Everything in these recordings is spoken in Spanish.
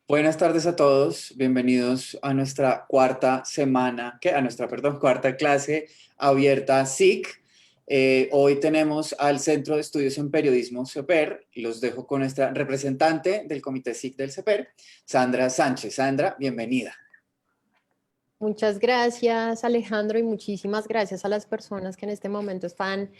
Buenas tardes a todos, bienvenidos a nuestra cuarta clase abierta SIC. Hoy tenemos al Centro de Estudios en Periodismo CEPER. Los dejo con nuestra representante del Comité SIC del CEPER, Sandra Sánchez. Sandra, bienvenida. Muchas gracias, Alejandro, y muchísimas gracias a las personas que en este momento están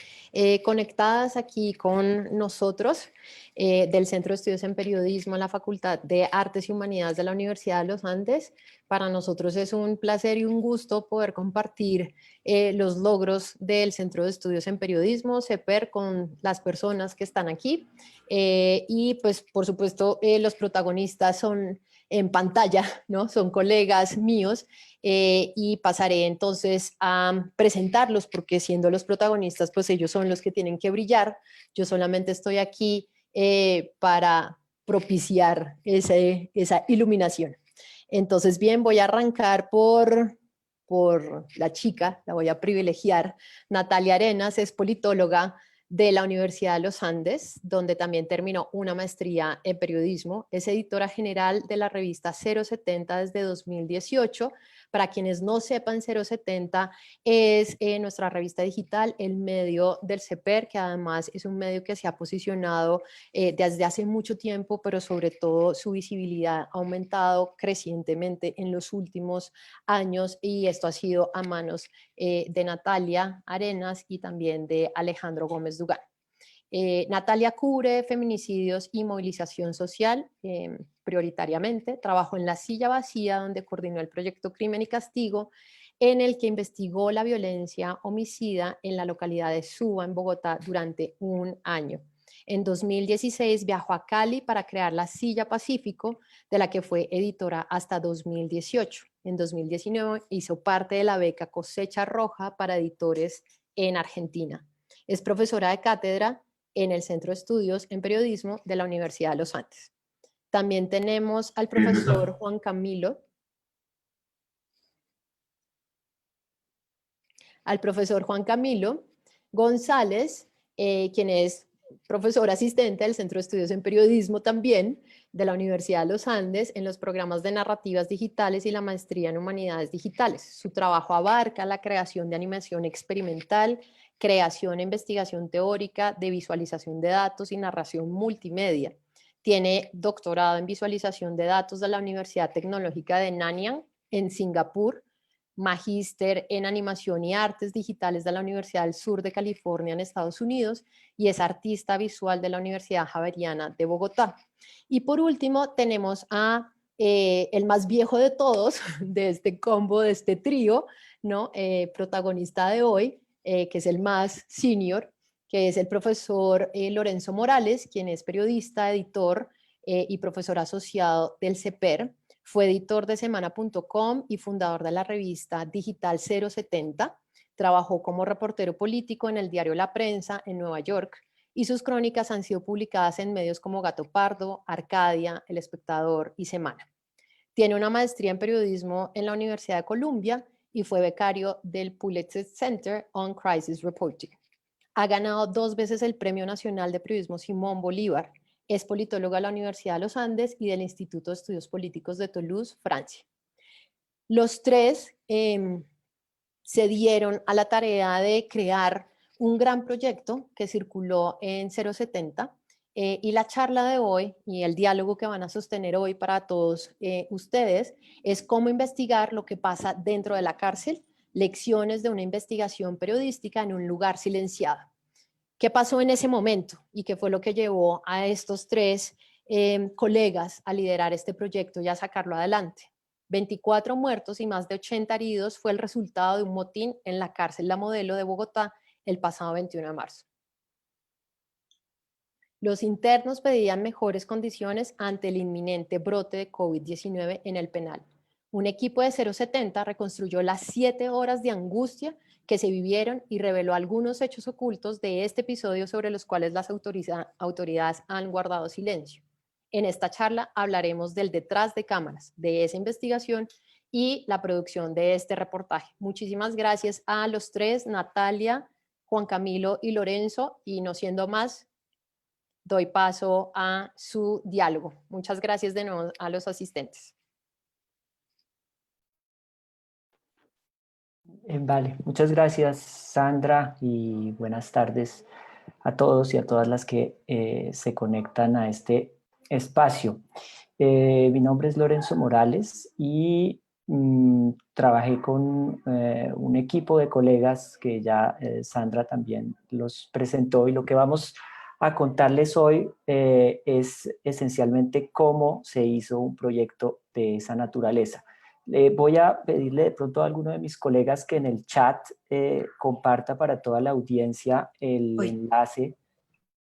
conectadas aquí con nosotros del Centro de Estudios en Periodismo en la Facultad de Artes y Humanidades de la Universidad de los Andes. Para nosotros es un placer y un gusto poder compartir los logros del Centro de Estudios en Periodismo, CEPER, con las personas que están aquí. Y pues, por supuesto, los protagonistas son en pantalla, ¿no? Son colegas míos. Y pasaré entonces a presentarlos porque siendo los protagonistas, pues ellos son los que tienen que brillar. Yo solamente estoy aquí para propiciar esa iluminación. Entonces, bien, voy a arrancar por la chica, la voy a privilegiar. Natalia Arenas es politóloga de la Universidad de los Andes, donde también terminó una maestría en periodismo. Es editora general de la revista 070 desde 2018. Para quienes no sepan, 070 es nuestra revista digital, el medio del CEPER, que además es un medio que se ha posicionado desde hace mucho tiempo, pero sobre todo su visibilidad ha aumentado crecientemente en los últimos años, y esto ha sido a manos de Natalia Arenas y también de Alejandro Gómez Dugán. Natalia cubre feminicidios y movilización social prioritariamente. Trabajó en La Silla Vacía, donde coordinó el proyecto Crimen y Castigo, en el que investigó la violencia homicida en la localidad de Suba, en Bogotá, durante un año. En 2016 viajó a Cali para crear La Silla Pacífico, de la que fue editora hasta 2018. En 2019 hizo parte de la beca Cosecha Roja para editores en Argentina. Es profesora de cátedra en el Centro de Estudios en Periodismo de la Universidad de los Andes. También tenemos al profesor Juan Camilo. Al profesor Juan Camilo González, quien es profesor asistente del Centro de Estudios en Periodismo también de la Universidad de los Andes en los programas de narrativas digitales y la maestría en humanidades digitales. Su trabajo abarca la creación de animación experimental, creación e investigación teórica de visualización de datos y narración multimedia. Tiene doctorado en visualización de datos de la Universidad Tecnológica de Nanyang en Singapur, magíster en animación y artes digitales de la Universidad del Sur de California en Estados Unidos, y es artista visual de la Universidad Javeriana de Bogotá. Y por último tenemos a el más viejo de todos, de este combo, de este trío, ¿no? Protagonista de hoy, que es el más senior, que es el profesor Lorenzo Morales, quien es periodista, editor y profesor asociado del CEPER. Fue editor de semana.com y fundador de la revista digital 070. Trabajó como reportero político en el diario La Prensa en Nueva York, y sus crónicas han sido publicadas en medios como Gato Pardo, Arcadia, El Espectador y Semana. Tiene una maestría en periodismo en la Universidad de Columbia y fue becario del Pulitzer Center on Crisis Reporting. Ha ganado 2 veces el Premio Nacional de Periodismo Simón Bolívar. Es politóloga de la Universidad de los Andes y del Instituto de Estudios Políticos de Toulouse, Francia. Los tres se dieron a la tarea de crear un gran proyecto que circuló en 070, y la charla de hoy y el diálogo que van a sostener hoy para todos ustedes es cómo investigar lo que pasa dentro de la cárcel, lecciones de una investigación periodística en un lugar silenciado. ¿Qué pasó en ese momento y qué fue lo que llevó a estos tres colegas a liderar este proyecto y a sacarlo adelante? 24 muertos y más de 80 heridos fue el resultado de un motín en la cárcel La Modelo de Bogotá el pasado 21 de marzo. Los internos pedían mejores condiciones ante el inminente brote de COVID-19 en el penal. Un equipo de 070 reconstruyó las 7 horas de angustia que se vivieron y reveló algunos hechos ocultos de este episodio sobre los cuales las autoridades han guardado silencio. En esta charla hablaremos del detrás de cámaras, de esa investigación y la producción de este reportaje. Muchísimas gracias a los tres, Natalia, Juan Camilo y Lorenzo, y no siendo más, doy paso a su diálogo. Muchas gracias de nuevo a los asistentes. Vale, muchas gracias Sandra y buenas tardes a todos y a todas las que se conectan a este espacio. Mi nombre es Lorenzo Morales y trabajé con un equipo de colegas que ya Sandra también los presentó, y lo que vamos a contarles hoy es esencialmente cómo se hizo un proyecto de esa naturaleza. Voy a pedirle de pronto a alguno de mis colegas que en el chat comparta para toda la audiencia el enlace,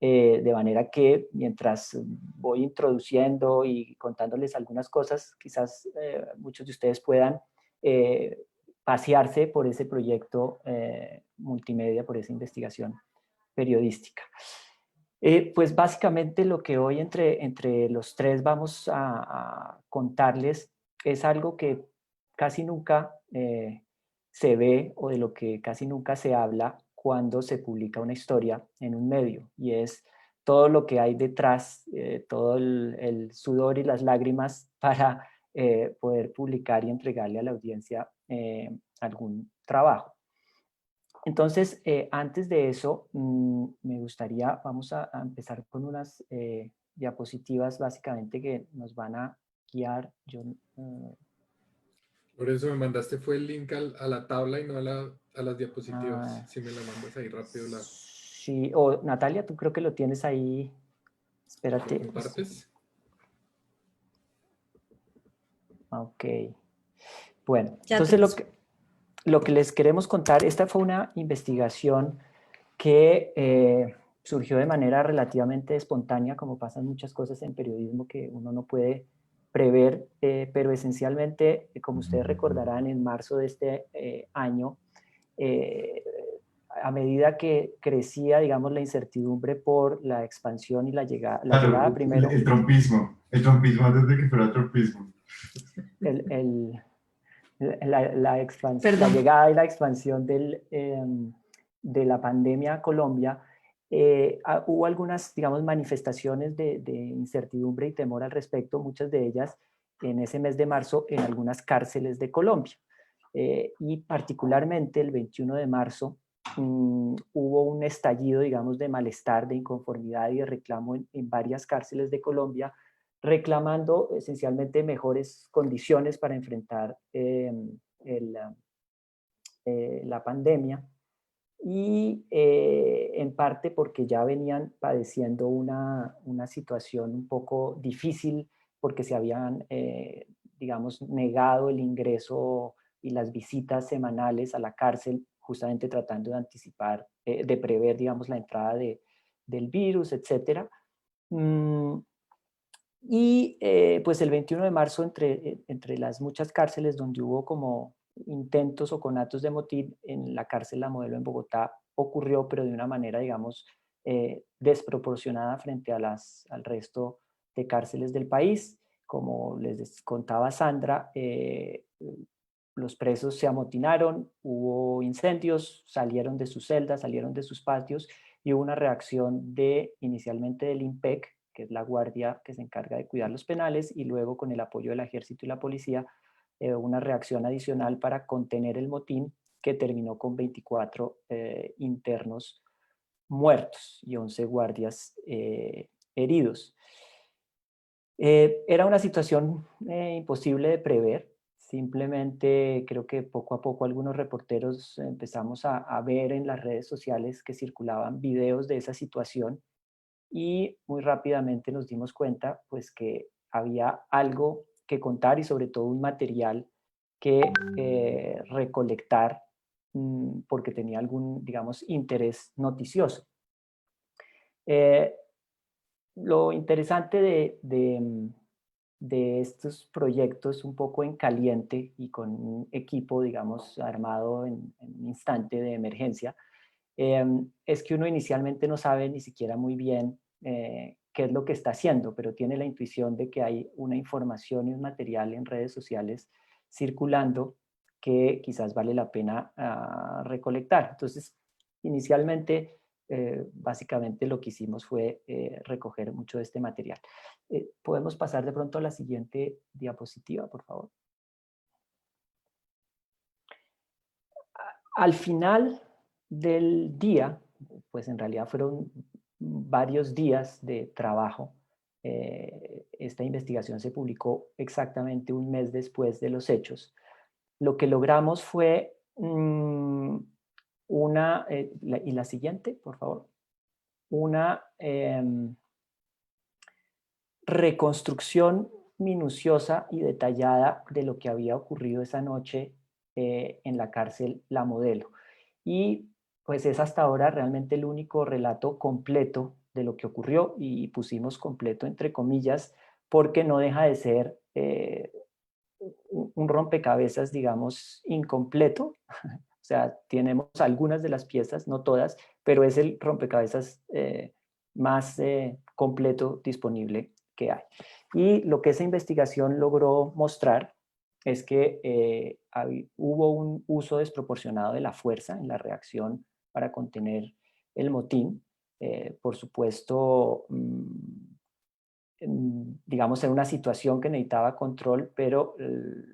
de manera que mientras voy introduciendo y contándoles algunas cosas, quizás muchos de ustedes puedan pasearse por ese proyecto multimedia, por esa investigación periodística. Pues básicamente lo que hoy entre los tres vamos a contarles es algo que casi nunca se ve, o de lo que casi nunca se habla cuando se publica una historia en un medio, y es todo lo que hay detrás, todo el sudor y las lágrimas para poder publicar y entregarle a la audiencia algún trabajo. Entonces, antes de eso, me gustaría, vamos a empezar con unas diapositivas básicamente que nos van a guiar. Por eso me mandaste fue el link a la tabla y no a las diapositivas. Ah, Si me la mandas ahí rápido, sí, o Natalia, tú creo que lo tienes ahí. Espérate. ¿lo compartes? Ok. Bueno, Ya entonces lo que les queremos contar, esta fue una investigación que surgió de manera relativamente espontánea, como pasan muchas cosas en periodismo que uno no puede prever, pero esencialmente, como ustedes recordarán, en marzo de este año, a medida que crecía, digamos, la incertidumbre por la expansión y la llegada primero... El trumpismo antes de que fuera trumpismo. La llegada y la expansión de la pandemia a Colombia, hubo algunas, digamos, manifestaciones de incertidumbre y temor al respecto, muchas de ellas en ese mes de marzo en algunas cárceles de Colombia. Y particularmente el 21 de marzo hubo un estallido, digamos, de malestar, de inconformidad y de reclamo en varias cárceles de Colombia, reclamando esencialmente mejores condiciones para enfrentar la pandemia, y en parte porque ya venían padeciendo una situación un poco difícil, porque se habían, digamos, negado el ingreso y las visitas semanales a la cárcel, justamente tratando de anticipar, de prever, digamos, la entrada del virus, etc. Y pues el 21 de marzo, entre las muchas cárceles donde hubo como intentos o conatos de motín, en la cárcel La Modelo en Bogotá ocurrió, pero de una manera, digamos, desproporcionada frente al resto de cárceles del país. Como les contaba Sandra, los presos se amotinaron, hubo incendios, salieron de sus celdas, salieron de sus patios, y hubo una reacción inicialmente del IMPEC, que es la guardia que se encarga de cuidar los penales, y luego con el apoyo del ejército y la policía, una reacción adicional para contener el motín, que terminó con 24 internos muertos y 11 guardias heridos. Era una situación imposible de prever. Simplemente creo que poco a poco algunos reporteros empezamos a ver en las redes sociales que circulaban videos de esa situación, y muy rápidamente nos dimos cuenta pues que había algo que contar, y sobre todo un material que recolectar, porque tenía algún, digamos, interés noticioso. Lo interesante de estos proyectos un poco en caliente y con un equipo, digamos, armado en un instante de emergencia, es que uno inicialmente no sabe ni siquiera muy bien qué es lo que está haciendo, pero tiene la intuición de que hay una información y un material en redes sociales circulando que quizás vale la pena recolectar. Entonces, inicialmente básicamente lo que hicimos fue recoger mucho de este material. ¿Podemos pasar de pronto a la siguiente diapositiva, por favor? Al final del día, pues en realidad fueron varios días de trabajo. Esta investigación se publicó exactamente un mes después de los hechos. Lo que logramos fue y la siguiente, por favor, una reconstrucción minuciosa y detallada de lo que había ocurrido esa noche en la cárcel La Modelo. Y pues es hasta ahora realmente el único relato completo de lo que ocurrió, y pusimos completo entre comillas porque no deja de ser un rompecabezas, digamos, incompleto. O sea, tenemos algunas de las piezas, no todas, pero es el rompecabezas más completo disponible que hay. Y lo que esa investigación logró mostrar es que hubo un uso desproporcionado de la fuerza en la reacción para contener el motín. Por supuesto, digamos, en una situación que necesitaba control, pero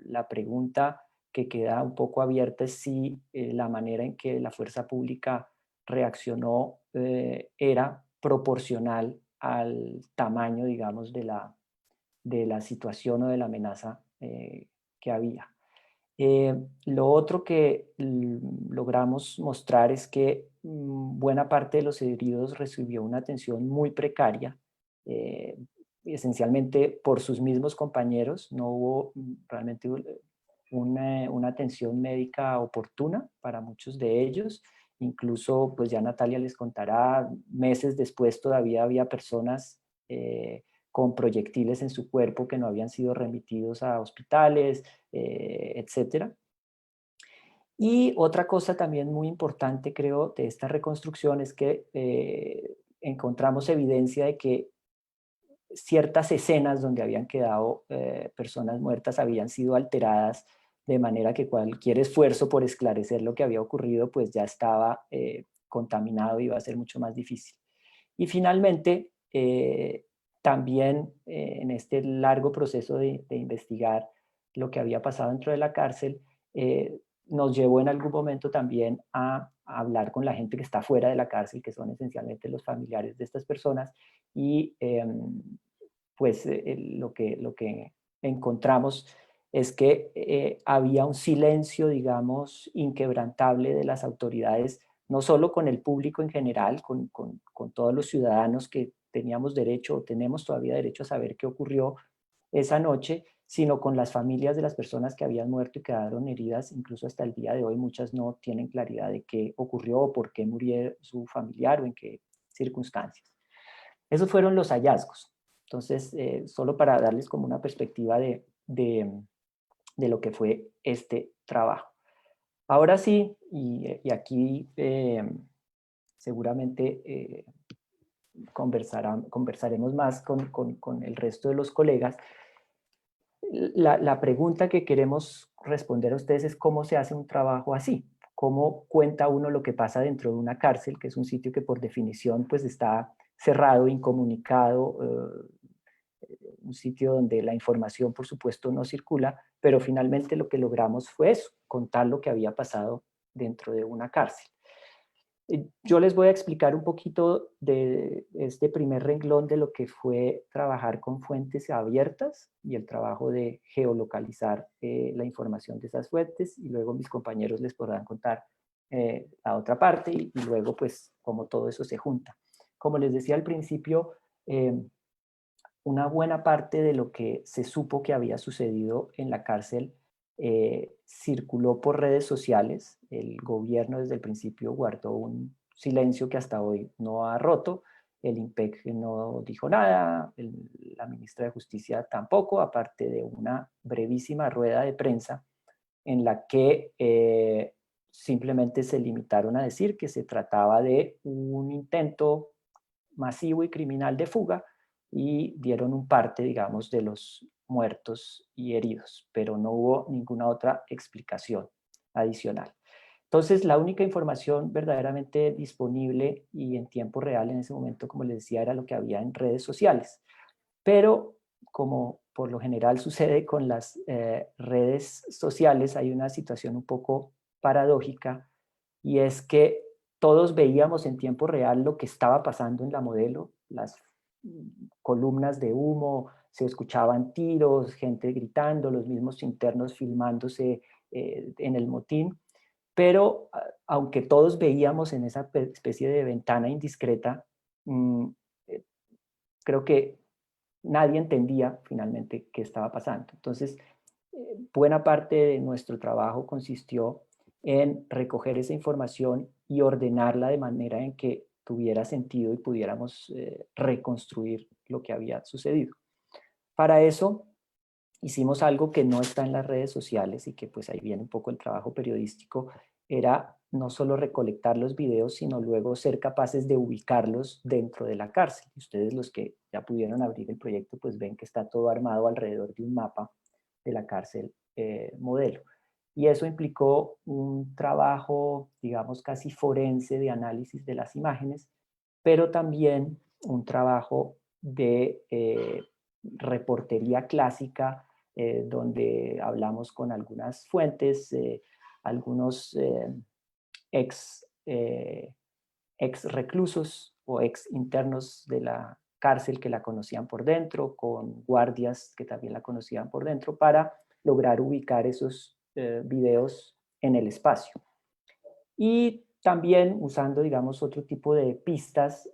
la pregunta que queda un poco abierta es si la manera en que la fuerza pública reaccionó era proporcional al tamaño, digamos, de la situación o de la amenaza que había. Lo otro que logramos mostrar es que buena parte de los heridos recibió una atención muy precaria, esencialmente por sus mismos compañeros. No hubo realmente una atención médica oportuna para muchos de ellos. Incluso, pues ya Natalia les contará, meses después todavía había personas con proyectiles en su cuerpo que no habían sido remitidos a hospitales, etcétera. Y otra cosa también muy importante, creo, de esta reconstrucción es que encontramos evidencia de que ciertas escenas donde habían quedado personas muertas habían sido alteradas, de manera que cualquier esfuerzo por esclarecer lo que había ocurrido pues ya estaba contaminado y iba a ser mucho más difícil. Y finalmente, también en este largo proceso de investigar lo que había pasado dentro de la cárcel, nos llevó en algún momento también a hablar con la gente que está fuera de la cárcel, que son esencialmente los familiares de estas personas, y pues lo que encontramos es que había un silencio, digamos, inquebrantable de las autoridades, no solo con el público en general, con todos los ciudadanos que teníamos derecho o tenemos todavía derecho a saber qué ocurrió esa noche, sino con las familias de las personas que habían muerto y quedaron heridas. Incluso hasta el día de hoy muchas no tienen claridad de qué ocurrió o por qué murió su familiar o en qué circunstancias. Esos fueron los hallazgos. Entonces, solo para darles como una perspectiva de lo que fue este trabajo. Ahora sí, y aquí seguramente conversaremos más con el resto de los colegas. La pregunta que queremos responder a ustedes es cómo se hace un trabajo así, cómo cuenta uno lo que pasa dentro de una cárcel, que es un sitio que por definición pues está cerrado, incomunicado, un sitio donde la información por supuesto no circula, pero finalmente lo que logramos fue eso, contar lo que había pasado dentro de una cárcel. Yo les voy a explicar un poquito de este primer renglón de lo que fue trabajar con fuentes abiertas y el trabajo de geolocalizar la información de esas fuentes, y luego mis compañeros les podrán contar la otra parte y luego pues cómo todo eso se junta. Como les decía al principio, una buena parte de lo que se supo que había sucedido en la cárcel circuló por redes sociales. El gobierno desde el principio guardó un silencio que hasta hoy no ha roto. El IMPEC no dijo nada, la ministra de Justicia tampoco, aparte de una brevísima rueda de prensa en la que simplemente se limitaron a decir que se trataba de un intento masivo y criminal de fuga, y dieron un parte, digamos, de los muertos y heridos, pero no hubo ninguna otra explicación adicional. Entonces, la única información verdaderamente disponible y en tiempo real en ese momento, como les decía, era lo que había en redes sociales. Pero, como por lo general sucede con las redes sociales, hay una situación un poco paradójica, y es que todos veíamos en tiempo real lo que estaba pasando en la modelo, las columnas de humo, se escuchaban tiros, gente gritando, los mismos internos filmándose en el motín, pero aunque todos veíamos en esa especie de ventana indiscreta, eh, creo que nadie entendía finalmente qué estaba pasando. Entonces, buena parte de nuestro trabajo consistió en recoger esa información y ordenarla de manera en que tuviera sentido y pudiéramos reconstruir lo que había sucedido. Para eso hicimos algo que no está en las redes sociales y que pues ahí viene un poco el trabajo periodístico, era no solo recolectar los videos, sino luego ser capaces de ubicarlos dentro de la cárcel. Y ustedes, los que ya pudieron abrir el proyecto, pues ven que está todo armado alrededor de un mapa de la cárcel modelo. Y eso implicó un trabajo, digamos, casi forense de análisis de las imágenes, pero también un trabajo de reportería clásica, donde hablamos con algunas fuentes, algunos ex, ex reclusos o ex internos de la cárcel que la conocían por dentro, con guardias que también la conocían por dentro, para lograr ubicar esos videos en el espacio. Y también usando, digamos, otro tipo de pistas,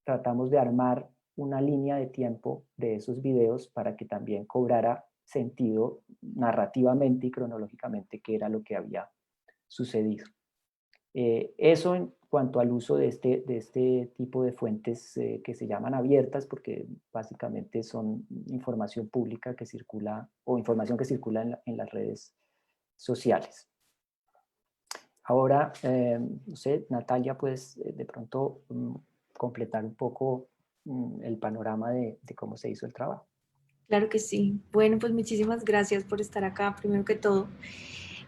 tratamos de armar una línea de tiempo de esos videos para que también cobrara sentido narrativamente y cronológicamente qué era lo que había sucedido. Eso en cuanto al uso de este tipo de fuentes que se llaman abiertas, porque básicamente son información pública que circula o información que circula en las redes sociales. Ahora, no sé, Natalia, pues de pronto completar un poco el panorama de cómo se hizo el trabajo. Claro que sí. Bueno, pues muchísimas gracias por estar acá, primero que todo.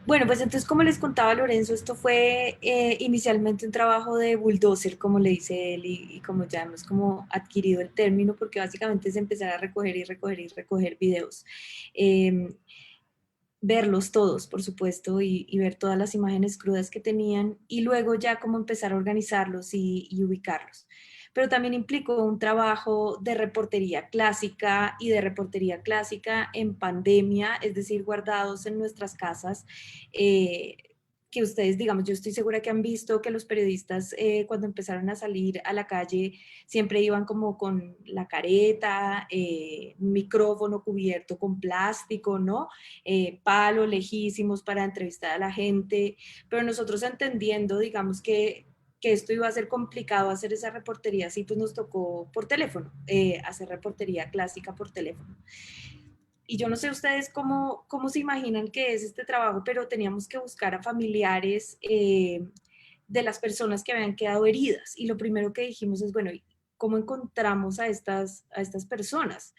Bueno, pues entonces, como les contaba Lorenzo, esto fue inicialmente un trabajo de bulldozer, como le dice él, y como ya hemos como adquirido el término, porque básicamente es empezar a recoger y recoger y recoger videos. Verlos todos, por supuesto, y ver todas las imágenes crudas que tenían, y luego ya cómo empezar a organizarlos y ubicarlos. Pero también implicó un trabajo de reportería clásica y de reportería clásica en pandemia, es decir, guardados en nuestras casas, que ustedes, digamos, yo estoy segura que han visto que los periodistas cuando empezaron a salir a la calle siempre iban como con la careta, un micrófono cubierto con plástico, ¿no? Palos lejísimos para entrevistar a la gente, pero nosotros entendiendo, digamos, que esto iba a ser complicado hacer esa reportería, así pues nos tocó por teléfono, hacer reportería clásica por teléfono. Y yo no sé ustedes cómo se imaginan que es este trabajo, pero teníamos que buscar a familiares de las personas que habían quedado heridas. Y lo primero que dijimos es, bueno, ¿cómo encontramos a estas personas?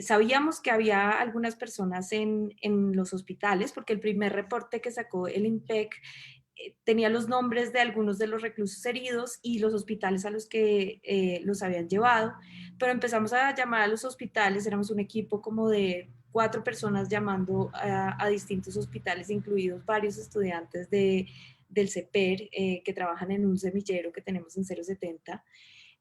Sabíamos que había algunas personas en los hospitales, porque el primer reporte que sacó el IMPEC tenía los nombres de algunos de los reclusos heridos y los hospitales a los que los habían llevado, pero empezamos a llamar a los hospitales, éramos un equipo como de 4 personas llamando a distintos hospitales, incluidos varios estudiantes del CEPER que trabajan en un semillero que tenemos en 070.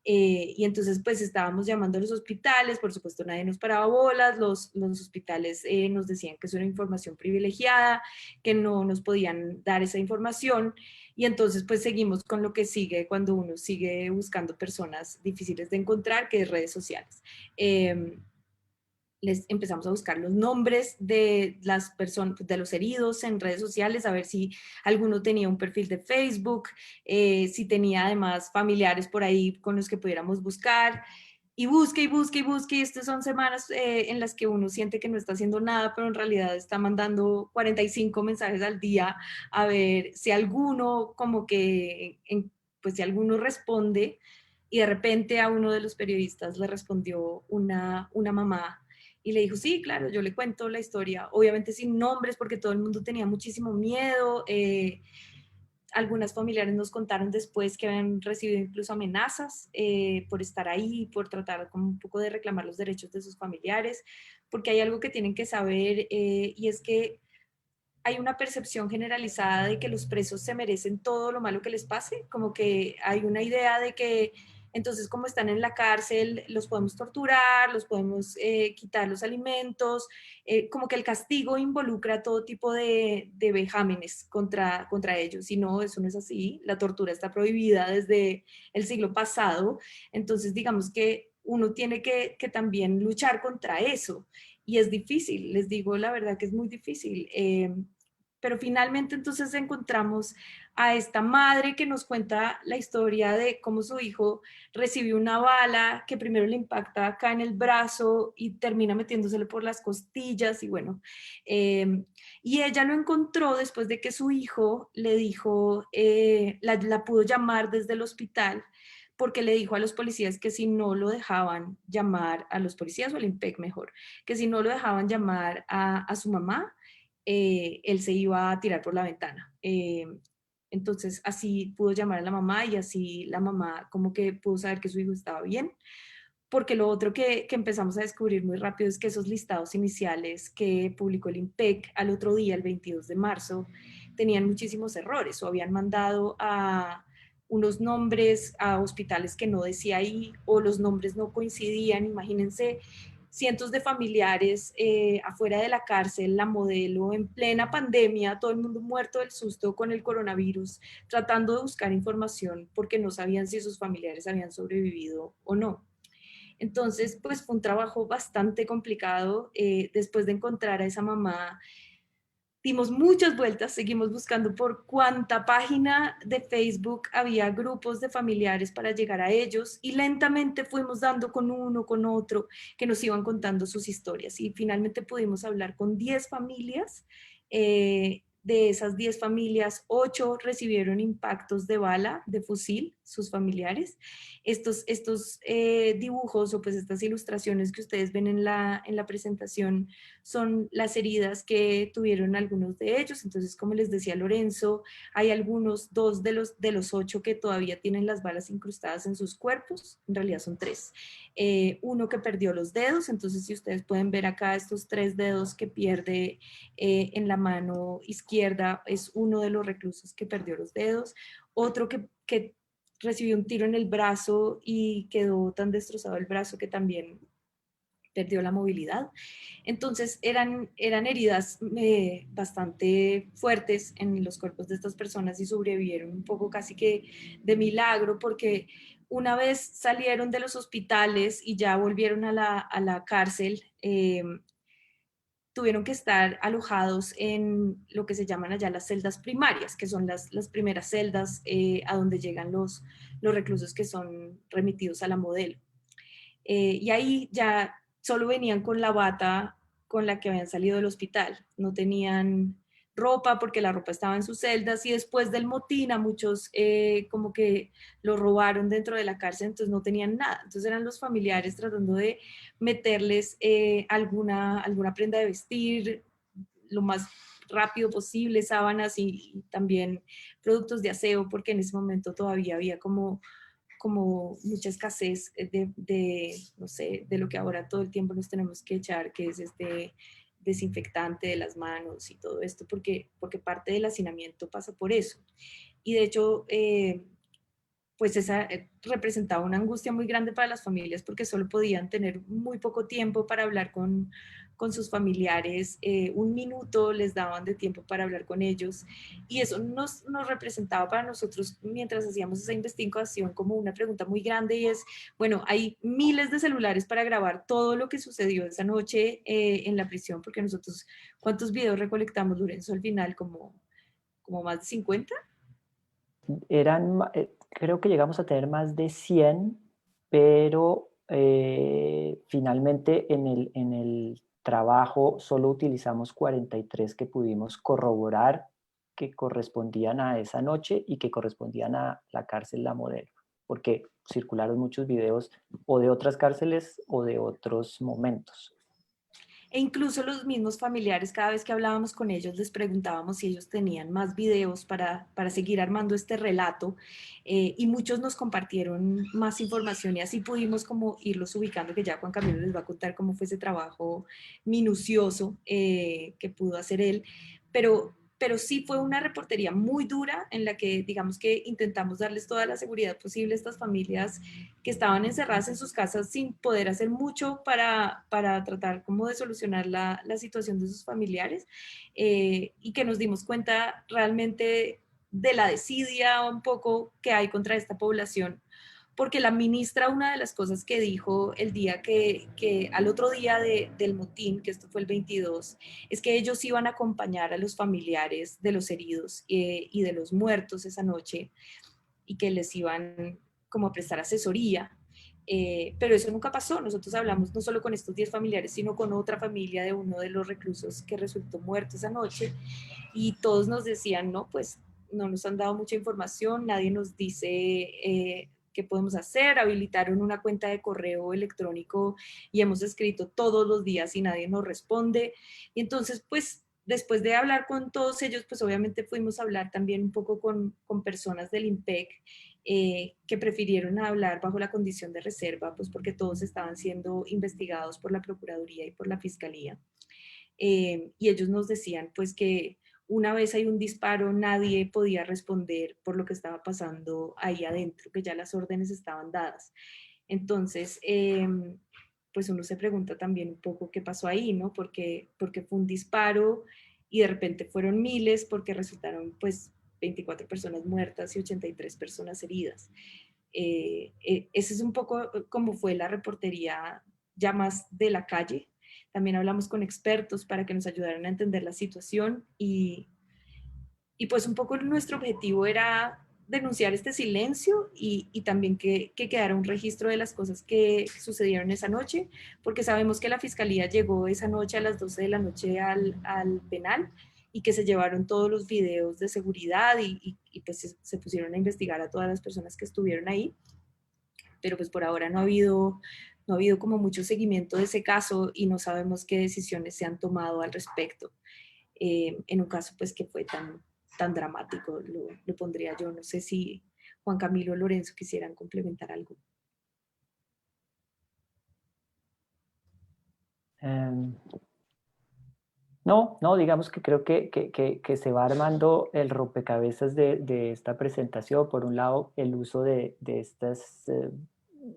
Y entonces pues estábamos llamando a los hospitales, por supuesto nadie nos paraba bolas, los hospitales nos decían que eso era información privilegiada, que no nos podían dar esa información, y entonces pues seguimos con lo que sigue cuando uno sigue buscando personas difíciles de encontrar, que es redes sociales. Les empezamos a buscar los nombres de las personas, de los heridos en redes sociales, a ver si alguno tenía un perfil de Facebook, si tenía además familiares por ahí con los que pudiéramos buscar, y busque y busque y busque, y estas son semanas en las que uno siente que no está haciendo nada, pero en realidad está mandando 45 mensajes al día a ver si alguno como que, pues si alguno responde, y de repente a uno de los periodistas le respondió una mamá Y le dijo, sí, claro, yo le cuento la historia, obviamente sin nombres porque todo el mundo tenía muchísimo miedo. Algunas familiares nos contaron después que habían recibido incluso amenazas por estar ahí, por tratar como un poco de reclamar los derechos de sus familiares, porque hay algo que tienen que saber y es que hay una percepción generalizada de que los presos se merecen todo lo malo que les pase, como que hay una idea de que entonces como están en la cárcel los podemos torturar, los podemos quitar los alimentos, como que el castigo involucra todo tipo de vejámenes contra ellos, y no, eso no es así, la tortura está prohibida desde el siglo pasado, entonces digamos que uno tiene que también luchar contra eso. Y es difícil, les digo la verdad que es muy difícil. Pero finalmente entonces encontramos a esta madre que nos cuenta la historia de cómo su hijo recibió una bala que primero le impacta acá en el brazo y termina metiéndosele por las costillas y bueno. Y ella lo encontró después de que su hijo le dijo, la pudo llamar desde el hospital porque le dijo a los policías que si no lo dejaban llamar, a los policías o al IMPEC mejor, que si no lo dejaban llamar a su mamá, él se iba a tirar por la ventana. Entonces así pudo llamar a la mamá y así la mamá como que pudo saber que su hijo estaba bien. Porque lo otro que empezamos a descubrir muy rápido es que esos listados iniciales que publicó el IMPEC al otro día, el 22 de marzo, tenían muchísimos errores o habían mandado a unos nombres a hospitales que no decía ahí o los nombres no coincidían. Imagínense cientos de familiares afuera de la cárcel, la modelo, en plena pandemia, todo el mundo muerto del susto con el coronavirus, tratando de buscar información porque no sabían si sus familiares habían sobrevivido o no. Entonces, pues fue un trabajo bastante complicado. Después de encontrar a esa mamá, dimos muchas vueltas, seguimos buscando por cuánta página de Facebook había grupos de familiares para llegar a ellos y lentamente fuimos dando con uno, con otro, que nos iban contando sus historias y finalmente pudimos hablar con 10 familias. De esas 10 familias, 8 recibieron impactos de bala, de fusil, sus familiares. Estos dibujos o pues estas ilustraciones que ustedes ven en la presentación son las heridas que tuvieron algunos de ellos. Entonces, como les decía Lorenzo, hay algunos, 2 de los 8 que todavía tienen las balas incrustadas en sus cuerpos, en realidad son 3. Uno que perdió los dedos, entonces si ustedes pueden ver acá estos 3 dedos que pierde en la mano izquierda, es uno de los reclusos que perdió los dedos. Otro que recibió un tiro en el brazo y quedó tan destrozado el brazo que también perdió la movilidad. Entonces eran heridas bastante fuertes en los cuerpos de estas personas y sobrevivieron un poco casi que de milagro porque una vez salieron de los hospitales y ya volvieron a la cárcel, tuvieron que estar alojados en lo que se llaman allá las celdas primarias, que son las primeras celdas a donde llegan los reclusos que son remitidos a la modelo. Y ahí ya solo venían con la bata con la que habían salido del hospital, no tenían ropa porque la ropa estaba en sus celdas y después del motín a muchos como que lo robaron dentro de la cárcel, entonces no tenían nada. Entonces eran los familiares tratando de meterles alguna prenda de vestir lo más rápido posible, sábanas y también productos de aseo, porque en ese momento todavía había como mucha escasez no sé, de lo que ahora todo el tiempo nos tenemos que echar, que es este desinfectante de las manos y todo esto, porque parte del hacinamiento pasa por eso. Y de hecho, pues esa representaba una angustia muy grande para las familias porque solo podían tener muy poco tiempo para hablar con sus familiares, un minuto les daban de tiempo para hablar con ellos y eso nos representaba para nosotros mientras hacíamos esa investigación como una pregunta muy grande y es, bueno, hay miles de celulares para grabar todo lo que sucedió esa noche en la prisión porque nosotros, ¿cuántos videos recolectamos, Lorenzo, al final? Como más de 50. Creo que llegamos a tener más de 100, pero finalmente en el trabajo solo utilizamos 43 que pudimos corroborar que correspondían a esa noche y que correspondían a la cárcel La Modelo, porque circularon muchos videos o de otras cárceles o de otros momentos. E incluso los mismos familiares, cada vez que hablábamos con ellos, les preguntábamos si ellos tenían más videos para seguir armando este relato, y muchos nos compartieron más información y así pudimos como irlos ubicando, que ya Juan Camilo les va a contar cómo fue ese trabajo minucioso que pudo hacer él, pero sí fue una reportería muy dura en la que digamos que intentamos darles toda la seguridad posible a estas familias que estaban encerradas en sus casas sin poder hacer mucho para tratar como de solucionar la situación de sus familiares, y que nos dimos cuenta realmente de la desidia un poco que hay contra esta población, porque la ministra, una de las cosas que dijo el día que al otro día del motín, que esto fue el 22, es que ellos iban a acompañar a los familiares de los heridos y de los muertos esa noche y que les iban como a prestar asesoría. Pero eso nunca pasó. Nosotros hablamos no solo con estos 10 familiares, sino con otra familia de uno de los reclusos que resultó muerto esa noche, y todos nos decían, no, pues no nos han dado mucha información, nadie nos dice qué podemos hacer, habilitaron una cuenta de correo electrónico y hemos escrito todos los días y nadie nos responde. Y entonces, pues, después de hablar con todos ellos, pues obviamente fuimos a hablar también un poco con personas del IMPEC, que prefirieron hablar bajo la condición de reserva, pues porque todos estaban siendo investigados por la Procuraduría y por la Fiscalía. Y ellos nos decían pues que una vez hay un disparo, nadie podía responder por lo que estaba pasando ahí adentro, que ya las órdenes estaban dadas. Entonces, pues uno se pregunta también un poco qué pasó ahí, ¿no? Porque fue un disparo y de repente fueron miles, porque resultaron pues 24 personas muertas y 83 personas heridas. Ese es un poco como fue la reportería ya más de la calle. También hablamos con expertos para que nos ayudaran a entender la situación y pues un poco nuestro objetivo era denunciar este silencio y también que quedara un registro de las cosas que sucedieron esa noche, porque sabemos que la fiscalía llegó esa noche a las 12 de la noche al penal y que se llevaron todos los videos de seguridad y pues se pusieron a investigar a todas las personas que estuvieron ahí, pero pues por ahora no ha habido como mucho seguimiento de ese caso y no sabemos qué decisiones se han tomado al respecto. En un caso pues que fue tan dramático, lo pondría yo. No sé si Juan Camilo o Lorenzo quisieran complementar algo. No, digamos que creo que se va armando el rompecabezas de esta presentación. Por un lado, el uso de estas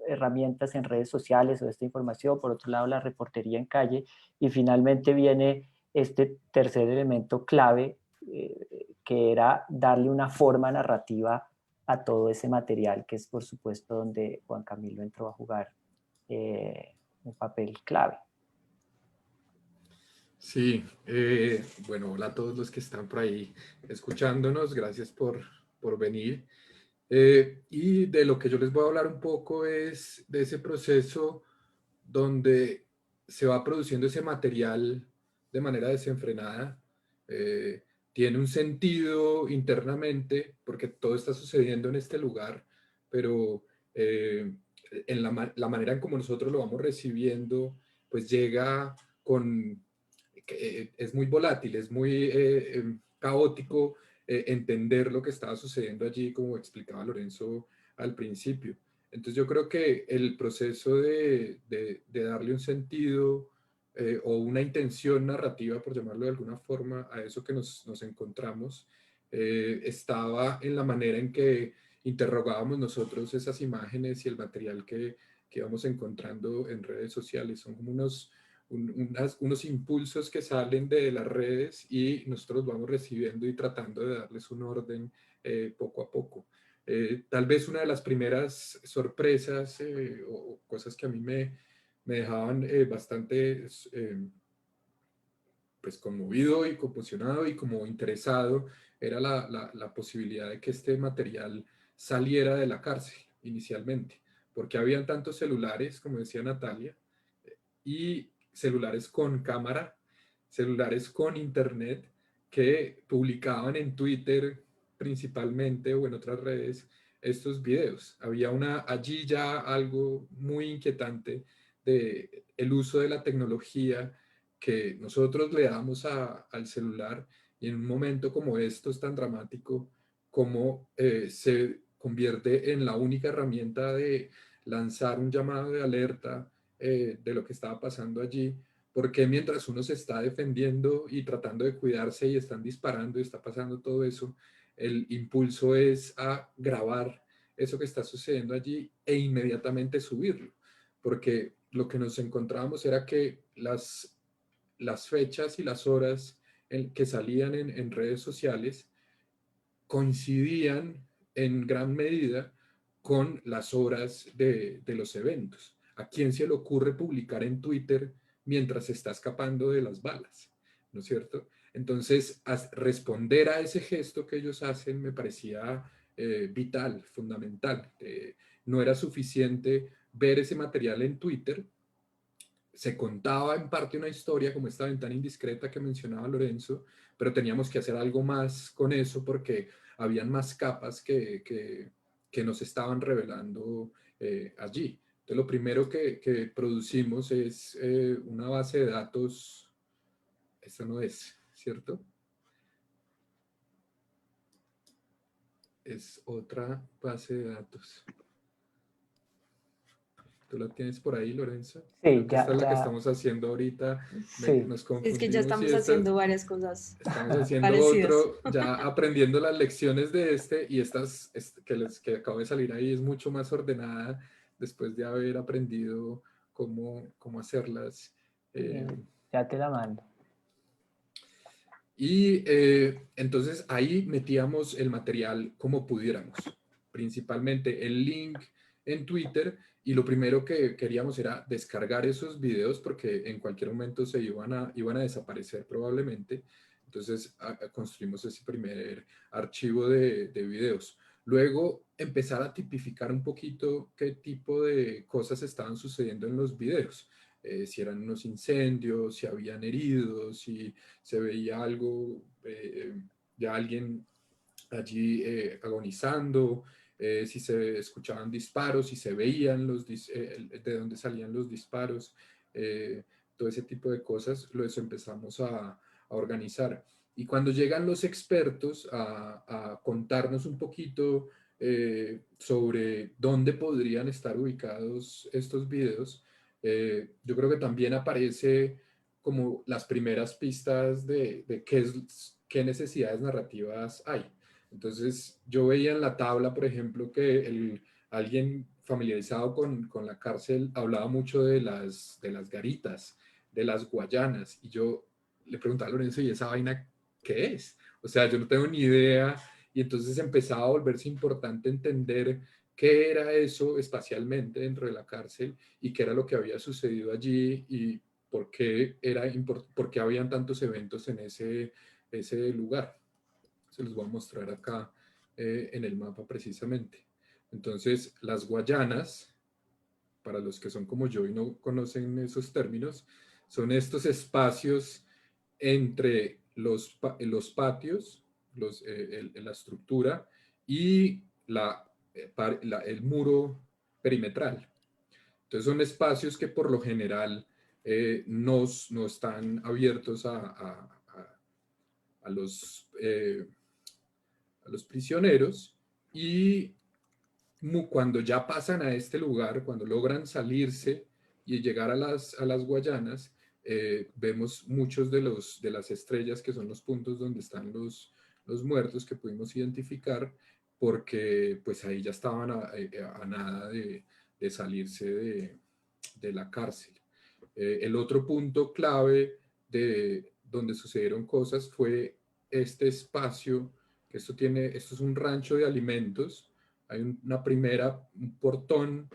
herramientas en redes sociales o de esta información, por otro lado, la reportería en calle, y finalmente viene este tercer elemento clave, que era darle una forma narrativa a todo ese material, que es por supuesto donde Juan Camilo entró a jugar un papel clave. Sí, bueno, hola a todos los que están por ahí escuchándonos, gracias por venir. Y de lo que yo les voy a hablar un poco es de ese proceso donde se va produciendo ese material de manera desenfrenada. Tiene un sentido internamente porque todo está sucediendo en este lugar, pero en la manera en como nosotros lo vamos recibiendo, pues llega con es muy volátil, es muy caótico entender lo que estaba sucediendo allí, como explicaba Lorenzo al principio. Entonces yo creo que el proceso de darle un sentido o una intención narrativa, por llamarlo de alguna forma, a eso que nos encontramos, estaba en la manera en que interrogábamos nosotros esas imágenes y el material que íbamos encontrando en redes sociales. Son como unos impulsos que salen de las redes y nosotros vamos recibiendo y tratando de darles un orden poco a poco. Tal vez una de las primeras sorpresas o cosas que a mí me dejaban bastante pues conmovido y conmocionado y como interesado era la posibilidad de que este material saliera de la cárcel inicialmente, porque habían tantos celulares, como decía Natalia, y celulares con cámara, celulares con internet, que publicaban en Twitter principalmente o en otras redes estos videos. Había allí ya algo muy inquietante de el uso de la tecnología que nosotros le damos al celular y en un momento como estos tan dramático, como se convierte en la única herramienta de lanzar un llamado de alerta de lo que estaba pasando allí, porque mientras uno se está defendiendo y tratando de cuidarse y están disparando y está pasando todo eso, el impulso es a grabar eso que está sucediendo allí e inmediatamente subirlo, porque lo que nos encontrábamos era que las fechas y las horas que salían en redes sociales coincidían en gran medida con las horas de los eventos. ¿A quién se le ocurre publicar en Twitter mientras se está escapando de las balas? ¿No es cierto? Entonces, responder a ese gesto que ellos hacen me parecía vital, fundamental. No era suficiente ver ese material en Twitter. Se contaba en parte una historia como esta ventana indiscreta que mencionaba Lorenzo, pero teníamos que hacer algo más con eso porque habían más capas que nos estaban revelando allí. Entonces, lo primero que producimos es una base de datos. Esta no es, ¿cierto? Es otra base de datos. ¿Tú la tienes por ahí, Lorenzo? Sí, Creo que esta es la que estamos haciendo ahorita. sí. Nos Es que ya confundimos y estamos esta... haciendo varias cosas Estamos haciendo parecidas. otro, ya aprendiendo las lecciones de y estas que acabo de salir ahí es mucho más ordenada después de haber aprendido cómo hacerlas. Ya te la mando. Y entonces ahí metíamos el material como pudiéramos, principalmente el link en Twitter, y lo primero que queríamos era descargar esos videos porque en cualquier momento se iban a desaparecer probablemente. Entonces construimos ese primer archivo de videos. Luego empezar a tipificar un poquito qué tipo de cosas estaban sucediendo en los videos. Si eran unos incendios, si habían heridos, si se veía algo de alguien allí agonizando, si se escuchaban disparos, si se veían de dónde salían los disparos, todo ese tipo de cosas, eso empezamos a organizar. Y cuando llegan los expertos a contarnos un poquito sobre dónde podrían estar ubicados estos videos, yo creo que también aparece como las primeras pistas de qué necesidades narrativas hay. Entonces, yo veía en la tabla, por ejemplo, que alguien familiarizado con la cárcel hablaba mucho de las garitas, de las guayanas, y yo le preguntaba a Lorenzo, ¿y esa vaina qué es? O sea, yo no tengo ni idea, y entonces empezaba a volverse importante entender qué era eso espacialmente dentro de la cárcel y qué era lo que había sucedido allí y por qué habían tantos eventos en ese lugar. Se los voy a mostrar acá en el mapa precisamente. Entonces, las Guayanas, para los que son como yo y no conocen esos términos, son estos espacios entre los patios, la estructura y el muro perimetral. Entonces son espacios que por lo general no están abiertos a los prisioneros y cuando ya pasan a este lugar, cuando logran salirse y llegar a las Guayanas, vemos muchos de las estrellas que son los puntos donde están los muertos que pudimos identificar porque pues ahí ya estaban a nada de salirse de la cárcel. El otro punto clave de donde sucedieron cosas fue este espacio, que esto es un rancho de alimentos. Hay un portón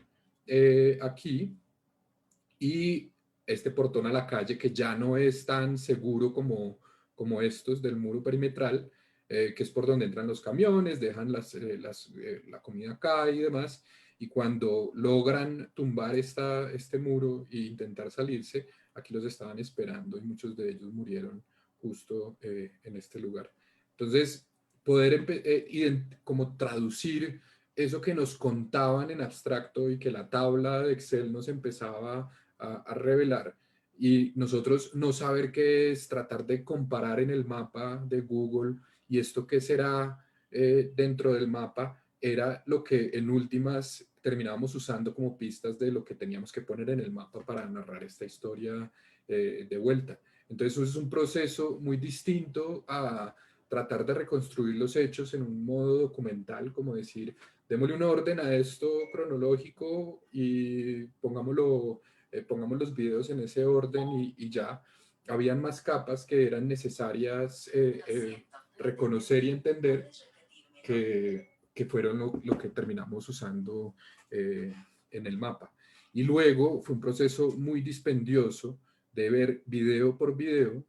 aquí y este portón a la calle que ya no es tan seguro como estos del muro perimetral, que es por donde entran los camiones, dejan la comida acá y demás, y cuando logran tumbar este muro e intentar salirse, aquí los estaban esperando y muchos de ellos murieron justo en este lugar. Entonces, poder como traducir eso que nos contaban en abstracto y que la tabla de Excel nos empezaba a revelar y nosotros no saber qué es, tratar de comparar en el mapa de Google y esto qué será dentro del mapa, era lo que en últimas terminábamos usando como pistas de lo que teníamos que poner en el mapa para narrar esta historia de vuelta. Entonces eso es un proceso muy distinto a tratar de reconstruir los hechos en un modo documental, como decir, démosle un orden a esto cronológico y pongamos los videos en ese orden y ya. Habían más capas que eran necesarias reconocer y entender que fueron lo que terminamos usando en el mapa. Y luego fue un proceso muy dispendioso de ver video por video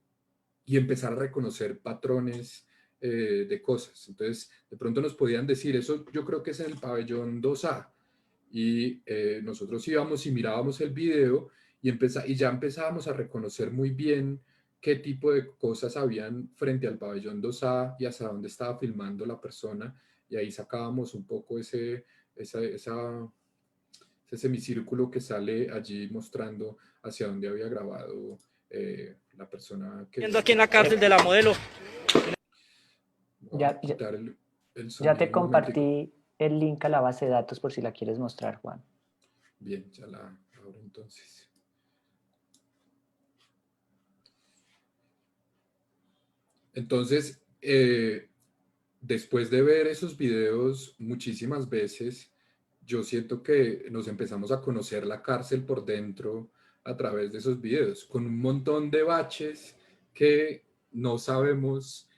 y empezar a reconocer patrones de cosas. Entonces, de pronto nos podían decir, eso yo creo que es en el pabellón 2A, y nosotros íbamos y mirábamos el video y ya empezábamos a reconocer muy bien qué tipo de cosas habían frente al pabellón 2A y hacia dónde estaba filmando la persona, y ahí sacábamos un poco ese semicírculo que sale allí mostrando hacia dónde había grabado la persona que... Viendo aquí en la cárcel de la modelo. Voy a quitar el Ya te sonido un momentico. compartí el link a la base de datos por si la quieres mostrar, Juan. Bien, ya la abro entonces. Entonces, después de ver esos videos muchísimas veces, yo siento que nos empezamos a conocer la cárcel por dentro a través de esos videos, con un montón de baches que no sabemos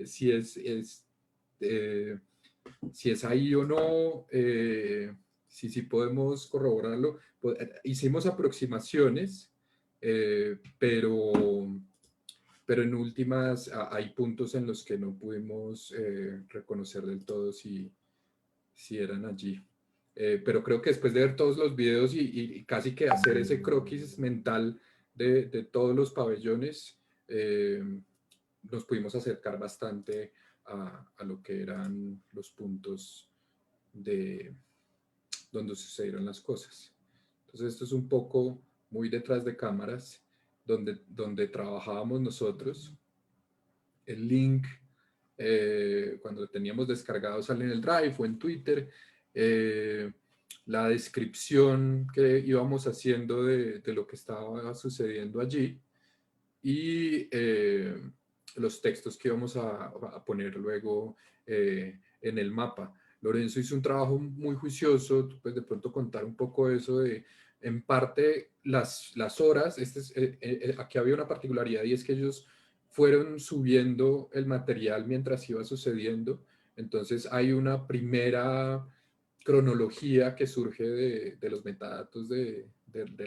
si es ahí o no, si podemos corroborarlo. Hicimos aproximaciones, pero en últimas hay puntos en los que no pudimos reconocer del todo si eran allí. Pero creo que después de ver todos los videos y casi que hacer ese croquis mental de todos los pabellones, nos pudimos acercar bastante a lo que eran los puntos de donde sucedieron las cosas. Entonces esto es un poco muy detrás de cámaras, donde trabajábamos nosotros. El link, cuando lo teníamos descargado, sale en el Drive o en Twitter. La descripción que íbamos haciendo de lo que estaba sucediendo allí y los textos que íbamos a poner luego en el mapa. Lorenzo hizo un trabajo muy juicioso, pues de pronto contar un poco eso de, en parte, las horas. Aquí había una particularidad y es que ellos fueron subiendo el material mientras iba sucediendo. Entonces hay una primera cronología que surge de los metadatos de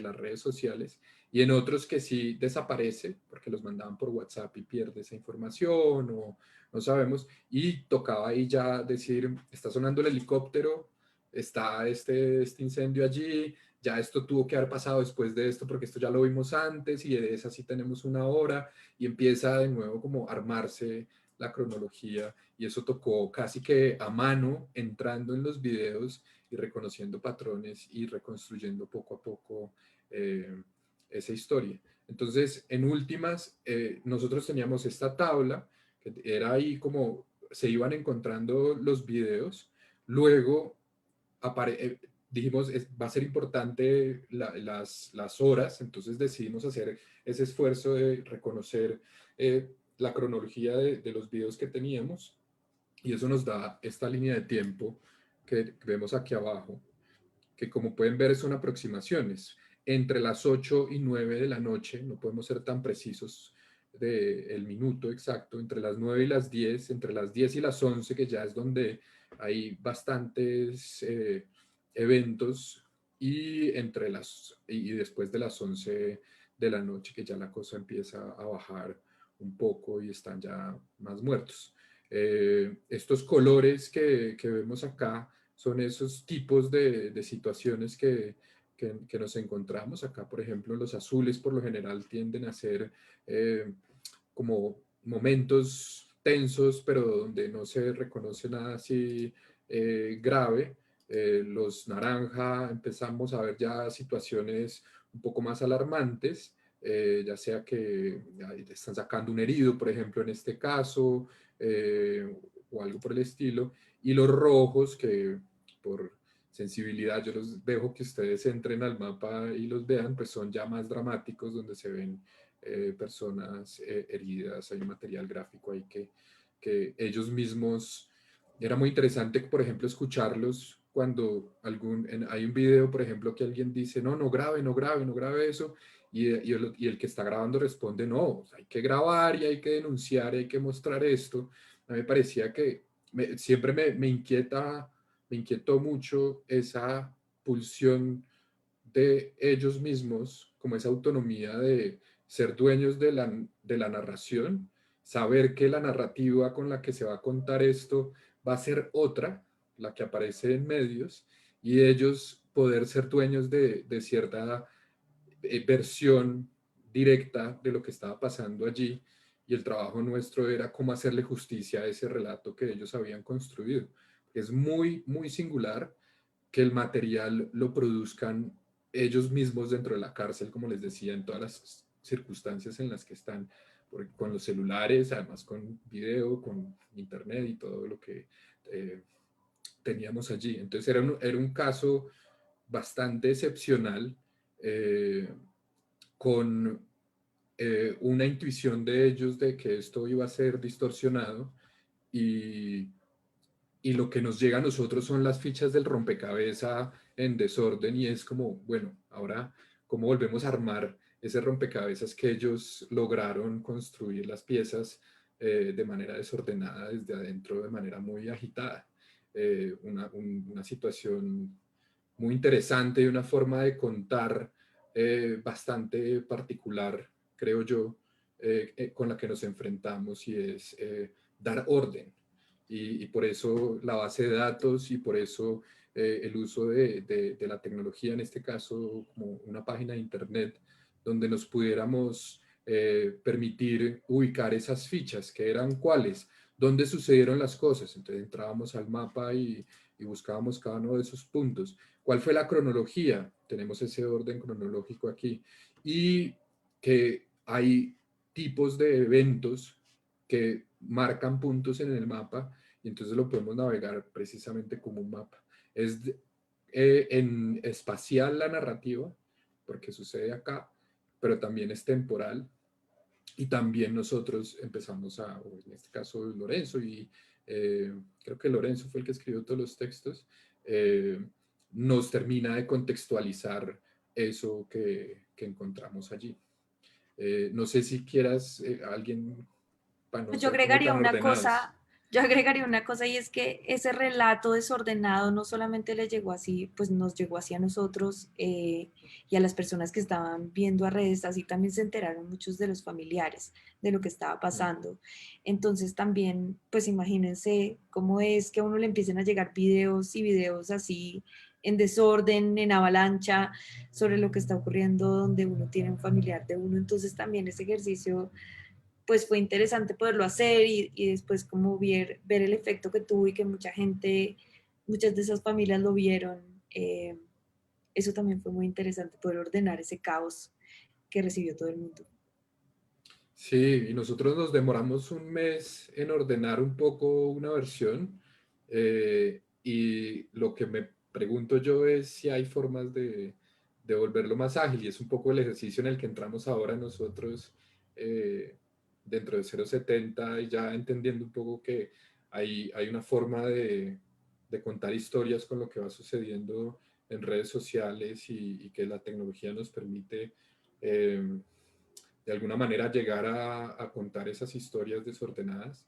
las redes sociales, y en otros que sí desaparece porque los mandaban por WhatsApp y pierde esa información o no sabemos, y tocaba ahí ya decir, está sonando el helicóptero, está este incendio allí, ya esto tuvo que haber pasado después de esto porque esto ya lo vimos antes y de esa sí tenemos una hora, y empieza de nuevo como a armarse la cronología, y eso tocó casi que a mano, entrando en los videos y reconociendo patrones y reconstruyendo poco a poco esa historia. Entonces, en últimas, nosotros teníamos esta tabla, que era ahí como se iban encontrando los videos. Luego, dijimos, va a ser importante las horas, entonces decidimos hacer ese esfuerzo de reconocer la cronología de los videos que teníamos, y eso nos da esta línea de tiempo que vemos aquí abajo, que como pueden ver son aproximaciones. Entre las 8 y 9 de la noche, no podemos ser tan precisos del minuto exacto, entre las 9 y las 10, entre las 10 y las 11, que ya es donde hay bastantes eventos, y después de las 11 de la noche, que ya la cosa empieza a bajar un poco y están ya más muertos. Estos colores que vemos acá son esos tipos de situaciones que nos encontramos. Acá, por ejemplo, los azules por lo general tienden a ser como momentos tensos, pero donde no se reconoce nada así grave. Los naranja empezamos a ver ya situaciones un poco más alarmantes, ya sea que están sacando un herido, por ejemplo, en este caso, o algo por el estilo, y los rojos que por sensibilidad yo los dejo que ustedes entren al mapa y los vean, pues son ya más dramáticos, donde se ven personas heridas, hay un material gráfico ahí que ellos mismos, era muy interesante, por ejemplo, escucharlos cuando hay un video, por ejemplo, que alguien dice, no, no grabe, no grabe, no grabe eso, y el que está grabando responde, no, hay que grabar y hay que denunciar y hay que mostrar esto. A mí me parecía que siempre me inquietó mucho esa pulsión de ellos mismos, como esa autonomía de ser dueños de la narración, saber que la narrativa con la que se va a contar esto va a ser otra, la que aparece en medios, y ellos poder ser dueños de cierta versión directa de lo que estaba pasando allí, y el trabajo nuestro era cómo hacerle justicia a ese relato que ellos habían construido. Es muy, muy singular que el material lo produzcan ellos mismos dentro de la cárcel, como les decía, en todas las circunstancias en las que están, con los celulares, además con video, con internet y todo lo que teníamos allí. Entonces era un caso bastante excepcional, eh, con una intuición de ellos de que esto iba a ser distorsionado, y, y lo que nos llega a nosotros son las fichas del rompecabezas en desorden, y es como, bueno, ahora, ¿cómo volvemos a armar ese rompecabezas que ellos lograron construir las piezas de manera desordenada desde adentro, de manera muy agitada? Una situación muy interesante y una forma de contar bastante particular, creo yo, con la que nos enfrentamos, y es dar orden. Y por eso la base de datos, y por eso el uso de la tecnología, en este caso como una página de internet, donde nos pudiéramos permitir ubicar esas fichas, que eran cuáles, dónde sucedieron las cosas. Entonces entrábamos al mapa y buscábamos cada uno de esos puntos. ¿Cuál fue la cronología? Tenemos ese orden cronológico aquí. Y que hay tipos de eventos que marcan puntos en el mapa, y entonces lo podemos navegar precisamente como un mapa. Es en espacial la narrativa, porque sucede acá, pero también es temporal, y también nosotros empezamos o en este caso Lorenzo, y creo que Lorenzo fue el que escribió todos los textos, nos termina de contextualizar eso que encontramos allí. No sé si quieras, alguien, para no Yo ser como agregaría tan una ordenados. cosa, yo agregaría una cosa y es que ese relato desordenado no solamente le llegó así, pues nos llegó así a nosotros y a las personas que estaban viendo a redes, así también se enteraron muchos de los familiares de lo que estaba pasando. Entonces también, pues imagínense cómo es que a uno le empiecen a llegar videos y videos así en desorden, en avalancha, sobre lo que está ocurriendo donde uno tiene un familiar de uno. Entonces también ese ejercicio pues fue interesante poderlo hacer y después como ver el efecto que tuvo y que mucha gente, muchas de esas familias lo vieron. Eso también fue muy interesante, poder ordenar ese caos que recibió todo el mundo. Sí, y nosotros nos demoramos un mes en ordenar un poco una versión, y lo que me pregunto yo es si hay formas de volverlo más ágil, y es un poco el ejercicio en el que entramos ahora nosotros, eh, dentro de 070, y ya entendiendo un poco que hay una forma de contar historias con lo que va sucediendo en redes sociales, y que la tecnología nos permite de alguna manera llegar a contar esas historias desordenadas,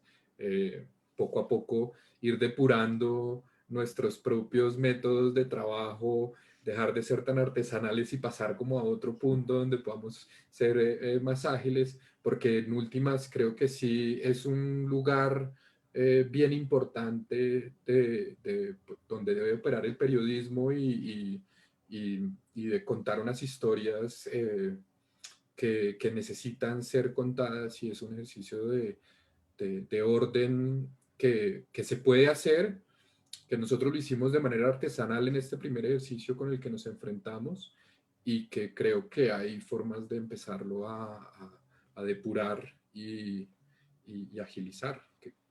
poco a poco ir depurando nuestros propios métodos de trabajo, dejar de ser tan artesanales y pasar como a otro punto donde podamos ser más ágiles, porque en últimas creo que sí es un lugar bien importante donde debe operar el periodismo, y de contar unas historias que necesitan ser contadas, y es un ejercicio de orden que se puede hacer, que nosotros lo hicimos de manera artesanal en este primer ejercicio con el que nos enfrentamos, y que creo que hay formas de empezarlo a depurar y agilizar.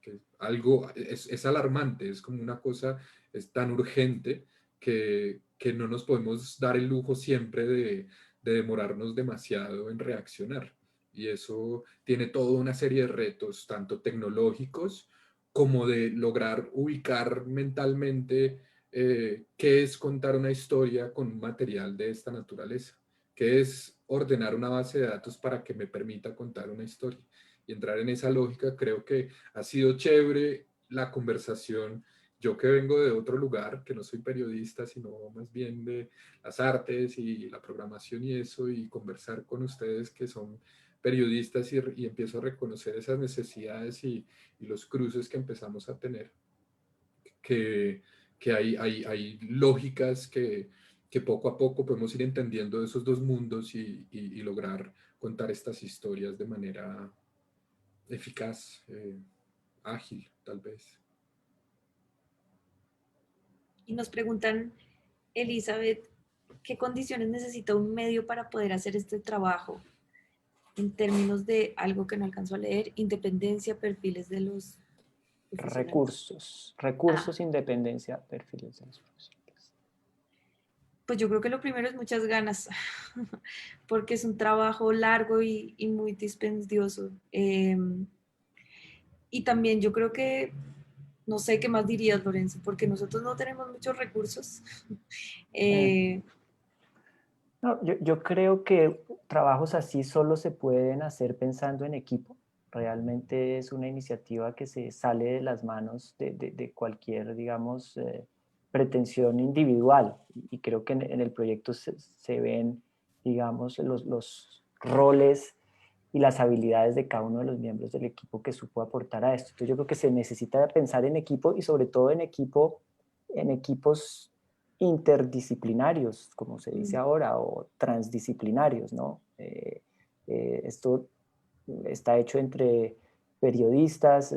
Que algo es alarmante, es como una cosa, es tan urgente que no nos podemos dar el lujo siempre de demorarnos demasiado en reaccionar. Y eso tiene toda una serie de retos, tanto tecnológicos como de lograr ubicar mentalmente qué es contar una historia con un material de esta naturaleza, qué es ordenar una base de datos para que me permita contar una historia. Y entrar en esa lógica, creo que ha sido chévere la conversación. Yo que vengo de otro lugar, que no soy periodista, sino más bien de las artes y la programación y eso, y conversar con ustedes que son periodistas y empiezo a reconocer esas necesidades y los cruces que empezamos a tener, que hay lógicas que poco a poco podemos ir entendiendo esos dos mundos y lograr contar estas historias de manera eficaz, ágil, tal vez. Y nos preguntan, Elizabeth, ¿qué condiciones necesita un medio para poder hacer este trabajo? En términos de algo que no alcanzo a leer, independencia, perfiles de los profesionales. Recursos, independencia, perfiles de los profesionales. Pues yo creo que lo primero es muchas ganas, porque es un trabajo largo y muy dispendioso. Y también yo creo que, no sé qué más dirías, Lorenzo, porque nosotros no tenemos muchos recursos. No, yo creo que trabajos así solo se pueden hacer pensando en equipo. Realmente es una iniciativa que se sale de las manos de cualquier, digamos, pretensión individual. Y creo que en el proyecto se ven, digamos, los roles y las habilidades de cada uno de los miembros del equipo que supo aportar a esto. Entonces yo creo que se necesita pensar en equipo y sobre todo en equipos interdisciplinarios, como se dice ahora, o transdisciplinarios, ¿no? Esto está hecho entre periodistas,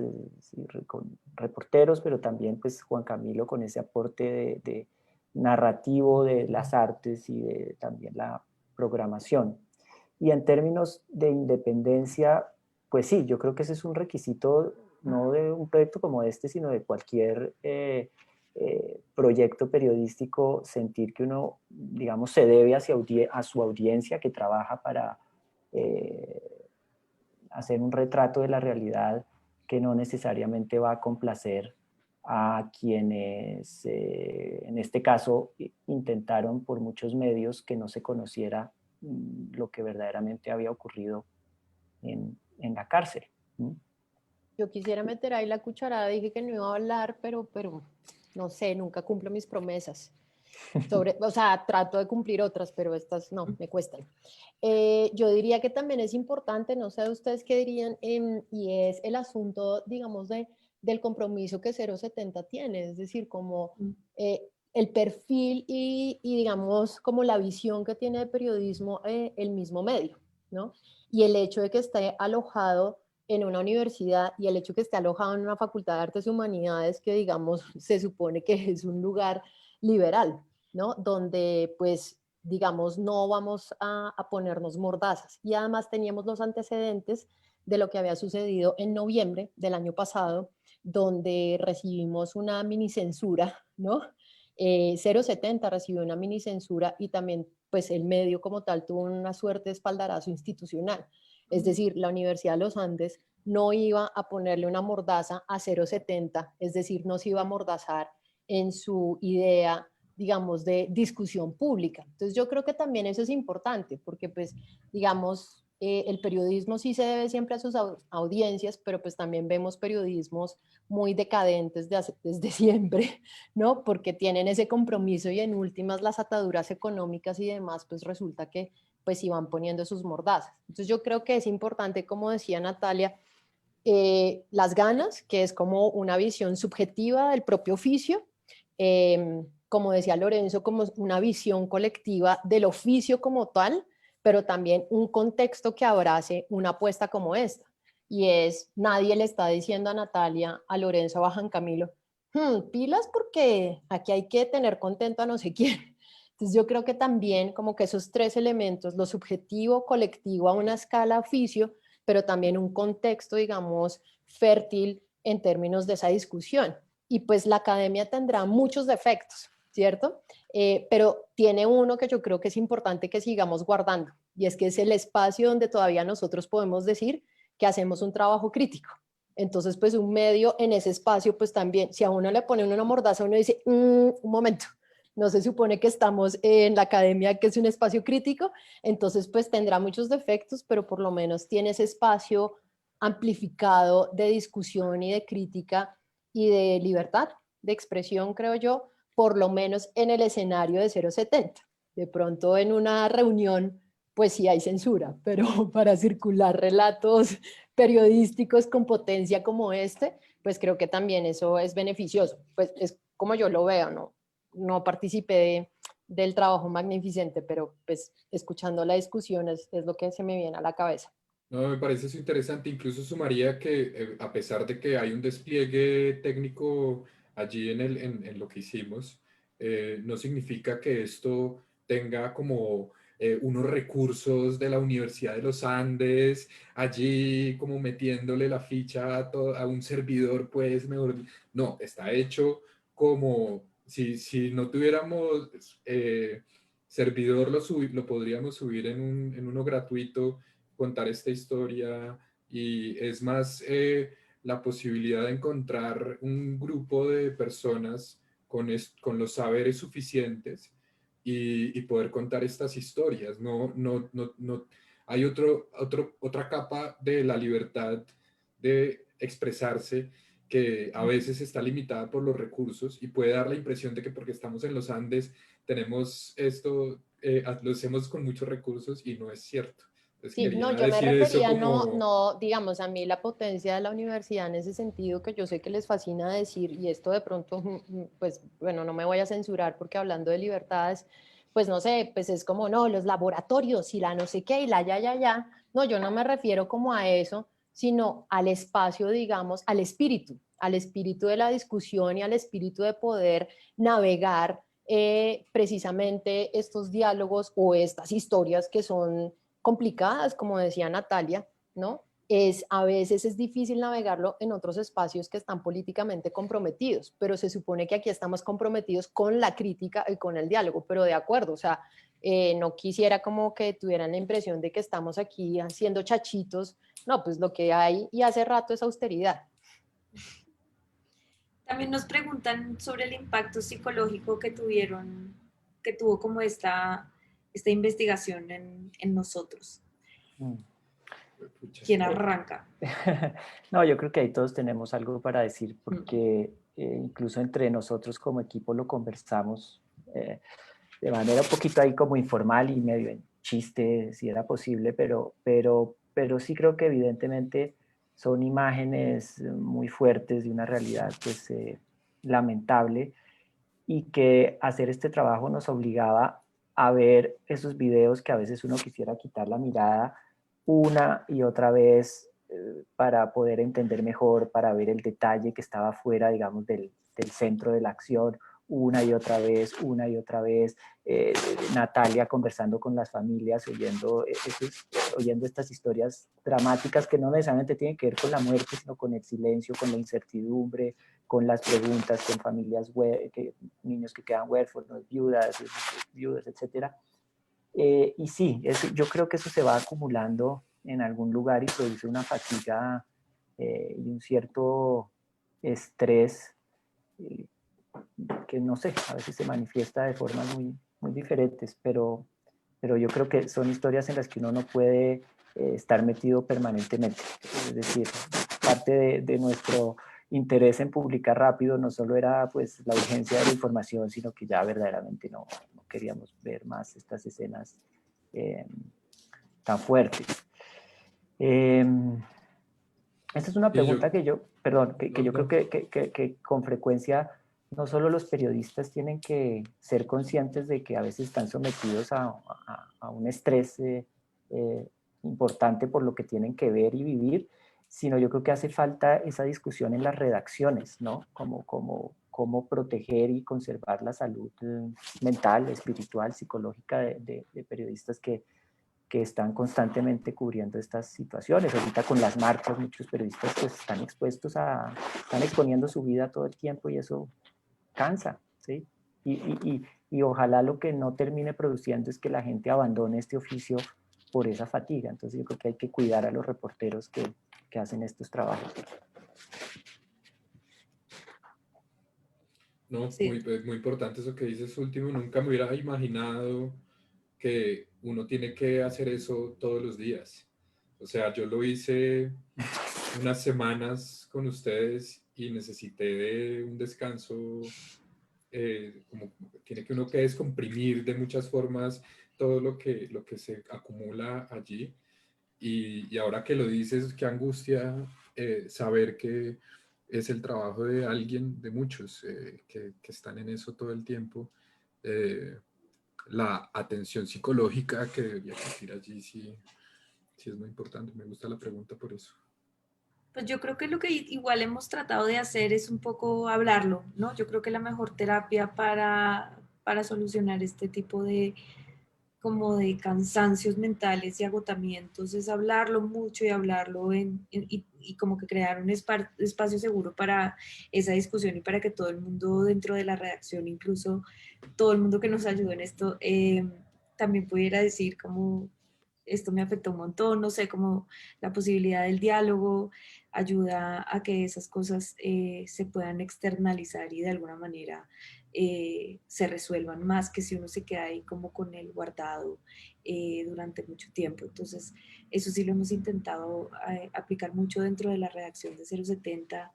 con reporteros, pero también pues Juan Camilo con ese aporte de narrativo de las artes y de también la programación. Y en términos de independencia, pues sí, yo creo que ese es un requisito no de un proyecto como este, sino de cualquier proyecto periodístico, sentir que uno, digamos, se debe a su audiencia que trabaja para hacer un retrato de la realidad que no necesariamente va a complacer a quienes, en este caso, intentaron por muchos medios que no se conociera lo que verdaderamente había ocurrido en la cárcel. Yo quisiera meter ahí la cucharada, dije que no iba a hablar, pero no sé, nunca cumplo mis promesas. O sea, trato de cumplir otras, pero estas no, me cuestan. Yo diría que también es importante, no sé ustedes qué dirían, y es el asunto, digamos, del compromiso que 070 tiene, es decir, como el perfil y, digamos, como la visión que tiene de periodismo el mismo medio, ¿no? Y el hecho de que esté alojado en una universidad y el hecho de que esté alojado en una facultad de artes y humanidades que, digamos, se supone que es un lugar liberal, ¿no? Donde, pues, digamos, no vamos a ponernos mordazas. Y además teníamos los antecedentes de lo que había sucedido en noviembre del año pasado, donde recibimos una mini censura, ¿no? 070 recibió una mini censura y también, pues, el medio como tal tuvo una suerte de espaldarazo institucional. Es decir, la Universidad de los Andes no iba a ponerle una mordaza a 070, es decir, no se iba a mordazar en su idea, digamos, de discusión pública. Entonces yo creo que también eso es importante, porque pues, digamos, el periodismo sí se debe siempre a sus audiencias, pero pues también vemos periodismos muy decadentes desde siempre, ¿no? Porque tienen ese compromiso y en últimas las ataduras económicas y demás, pues resulta que pues iban poniendo sus mordazas. Entonces yo creo que es importante, como decía Natalia, las ganas, que es como una visión subjetiva del propio oficio, como decía Lorenzo, como una visión colectiva del oficio como tal, pero también un contexto que abrace una apuesta como esta. Y es, nadie le está diciendo a Natalia, a Lorenzo o a Juan Camilo, pilas porque aquí hay que tener contento a no sé quién, Entonces yo creo que también como que esos tres elementos, lo subjetivo, colectivo a una escala oficio, pero también un contexto, digamos, fértil en términos de esa discusión. Y pues la academia tendrá muchos defectos, ¿cierto? Pero tiene uno que yo creo que es importante que sigamos guardando, y es que es el espacio donde todavía nosotros podemos decir que hacemos un trabajo crítico. Entonces, pues un medio en ese espacio, pues también, si a uno le ponen una mordaza, uno dice, un momento, no se supone que estamos en la academia, que es un espacio crítico, entonces pues tendrá muchos defectos, pero por lo menos tiene ese espacio amplificado de discusión y de crítica y de libertad de expresión, creo yo, por lo menos en el escenario de 070. De pronto en una reunión, pues sí hay censura, pero para circular relatos periodísticos con potencia como este, pues creo que también eso es beneficioso. Pues es como yo lo veo, no participé del trabajo magnificente, pero pues escuchando la discusión es lo que se me viene a la cabeza. No, me parece eso interesante. Incluso sumaría que a pesar de que hay un despliegue técnico allí en lo que hicimos, no significa que esto tenga como unos recursos de la Universidad de los Andes allí como metiéndole la ficha a un servidor, pues mejor. No, está hecho como si no tuviéramos servidor, lo podríamos subir en uno gratuito, contar esta historia, y es más la posibilidad de encontrar un grupo de personas con los saberes suficientes y poder contar estas historias. No, hay otra capa de la libertad de expresarse que a veces está limitada por los recursos y puede dar la impresión de que porque estamos en los Andes tenemos esto, lo hacemos con muchos recursos, y no es cierto. Entonces Sí, no, quería yo me decir eso refería, como... digamos, a mí la potencia de la universidad en ese sentido, que yo sé que les fascina decir, y esto de pronto, pues bueno, no me voy a censurar porque hablando de libertades, pues no sé, pues es como, no, los laboratorios y la no sé qué y la ya. No, yo no me refiero como a eso, sino al espacio, digamos, al espíritu de la discusión y al espíritu de poder navegar precisamente estos diálogos o estas historias que son complicadas, como decía Natalia, ¿no? A veces es difícil navegarlo en otros espacios que están políticamente comprometidos, pero se supone que aquí estamos comprometidos con la crítica y con el diálogo, pero de acuerdo, o sea, no quisiera como que tuvieran la impresión de que estamos aquí haciendo chachitos, no, pues lo que hay y hace rato es austeridad. También nos preguntan sobre el impacto psicológico que tuvo como esta investigación en nosotros. Mm. Pucha. ¿Quién arranca? No, yo creo que ahí todos tenemos algo para decir, porque incluso entre nosotros como equipo lo conversamos de manera un poquito ahí como informal y medio en chiste, si era posible, pero sí creo que evidentemente son imágenes muy fuertes de una realidad pues lamentable, y que hacer este trabajo nos obligaba a ver esos videos que a veces uno quisiera quitar la mirada una y otra vez para poder entender mejor, para ver el detalle que estaba fuera, digamos, del centro de la acción, una y otra vez, Natalia conversando con las familias, oyendo estas historias dramáticas que no necesariamente tienen que ver con la muerte, sino con el silencio, con la incertidumbre, con las preguntas, con familias, niños que quedan huérfanos, viudas, etc. Y sí, yo creo que eso se va acumulando en algún lugar y produce una fatiga y un cierto estrés que no sé, a veces se manifiesta de formas muy diferentes, pero yo creo que son historias en las que uno no puede estar metido permanentemente. Es decir, parte de nuestro interés en publicar rápido no solo era pues la urgencia de la información, sino que ya verdaderamente no queríamos ver más estas escenas tan fuertes. Esta es una pregunta que yo creo que con frecuencia no solo los periodistas tienen que ser conscientes de que a veces están sometidos a un estrés importante por lo que tienen que ver y vivir, sino yo creo que hace falta esa discusión en las redacciones, ¿no? Como cómo proteger y conservar la salud mental, espiritual, psicológica de periodistas que están constantemente cubriendo estas situaciones. Ahorita con las marchas, muchos periodistas pues están están exponiendo su vida todo el tiempo y eso cansa, ¿sí? Y ojalá lo que no termine produciendo es que la gente abandone este oficio por esa fatiga. Entonces yo creo que hay que cuidar a los reporteros que hacen estos trabajos. No, Sí. muy importante eso que dices último. Nunca me hubiera imaginado que uno tiene que hacer eso todos los días. O sea, yo lo hice unas semanas con ustedes y necesité de un descanso, como tiene que uno que descomprimir de muchas formas todo lo que se acumula allí. Y ahora que lo dices, qué angustia saber que es el trabajo de alguien, de muchos que están en eso todo el tiempo. La atención psicológica que debería existir allí sí, sí es muy importante. Me gusta la pregunta por eso. Pues yo creo que lo que igual hemos tratado de hacer es un poco hablarlo, ¿no? Yo creo que la mejor terapia para solucionar este tipo de, como de cansancios mentales y agotamientos es hablarlo mucho y hablarlo y como que crear un espacio seguro para esa discusión y para que todo el mundo dentro de la redacción, incluso todo el mundo que nos ayudó en esto, también pudiera decir como esto me afectó un montón, no sé, como la posibilidad del diálogo ayuda a que esas cosas se puedan externalizar y de alguna manera se resuelvan más que si uno se queda ahí como con el guardado durante mucho tiempo. Entonces, eso sí lo hemos intentado aplicar mucho dentro de la redacción de 070,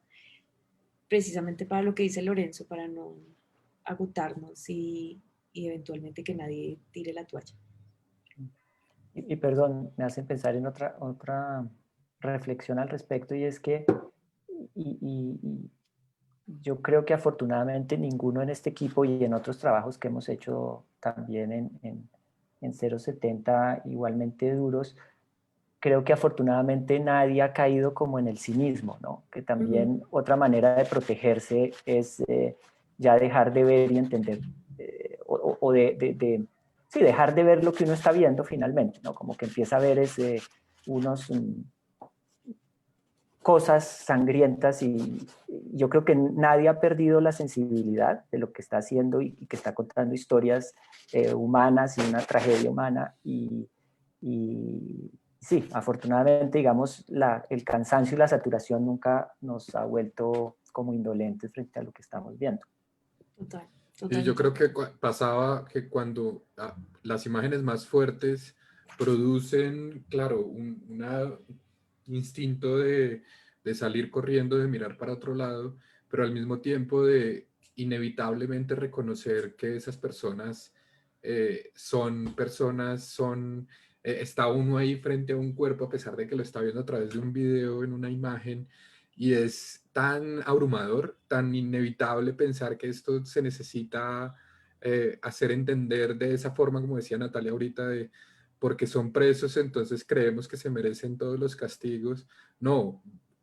precisamente para lo que dice Lorenzo, para no agotarnos y eventualmente que nadie tire la toalla. Y perdón, me hacen pensar en otra reflexión al respecto y es que y yo creo que afortunadamente ninguno en este equipo y en otros trabajos que hemos hecho también en 070 igualmente duros, creo que afortunadamente nadie ha caído como en el cinismo, ¿no? Que también otra manera de protegerse es ya dejar de ver y entender, o sí, dejar de ver lo que uno está viendo finalmente, ¿no? Como que empieza a ver unos cosas sangrientas y yo creo que nadie ha perdido la sensibilidad de lo que está haciendo y que está contando historias humanas y una tragedia humana y sí, afortunadamente, digamos, el cansancio y la saturación nunca nos ha vuelto como indolentes frente a lo que estamos viendo. Total, Y yo totalmente. creo que pasaba que cuando las imágenes más fuertes producen, claro, un instinto de salir corriendo, de mirar para otro lado, pero al mismo tiempo de inevitablemente reconocer que esas personas son personas, está uno ahí frente a un cuerpo a pesar de que lo está viendo a través de un video, en una imagen, y es tan abrumador, tan inevitable pensar que esto se necesita hacer entender de esa forma, como decía Natalia ahorita, de porque son presos, entonces creemos que se merecen todos los castigos. No,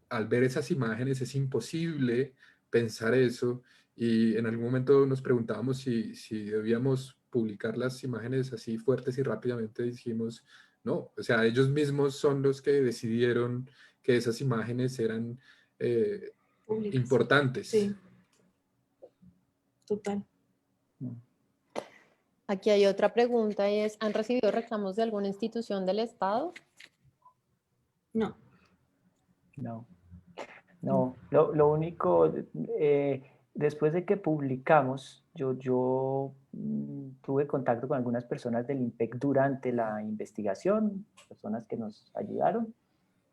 al ver esas imágenes es imposible pensar eso y en algún momento nos preguntábamos si debíamos publicar las imágenes así fuertes y rápidamente dijimos, no, o sea, ellos mismos son los que decidieron que esas imágenes eran Públicas. importantes. Sí, total. Aquí hay otra pregunta y es, ¿han recibido reclamos de alguna institución del Estado? No. No, lo único, después de que publicamos, yo tuve contacto con algunas personas del IMPEC durante la investigación, personas que nos ayudaron,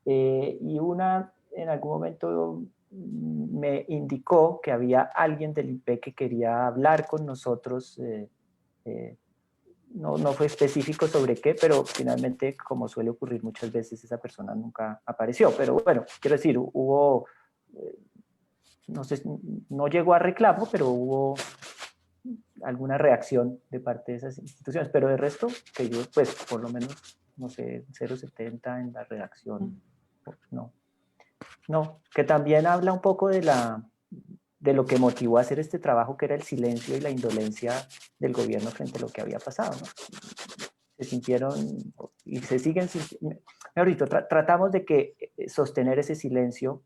y una en algún momento me indicó que había alguien del IMPEC que quería hablar con nosotros, no fue específico sobre qué, pero finalmente, como suele ocurrir muchas veces, esa persona nunca apareció. Pero bueno, quiero decir, hubo, no sé, no llegó a reclamo, pero hubo alguna reacción de parte de esas instituciones. Pero de resto, que yo, pues, por lo menos, no sé, 070 en la redacción, no. No, que también habla un poco de de lo que motivó a hacer este trabajo, que era el silencio y la indolencia del gobierno frente a lo que había pasado, ¿no? Se sintieron y se siguen sintiendo, mejor dicho, tratamos de que sostener ese silencio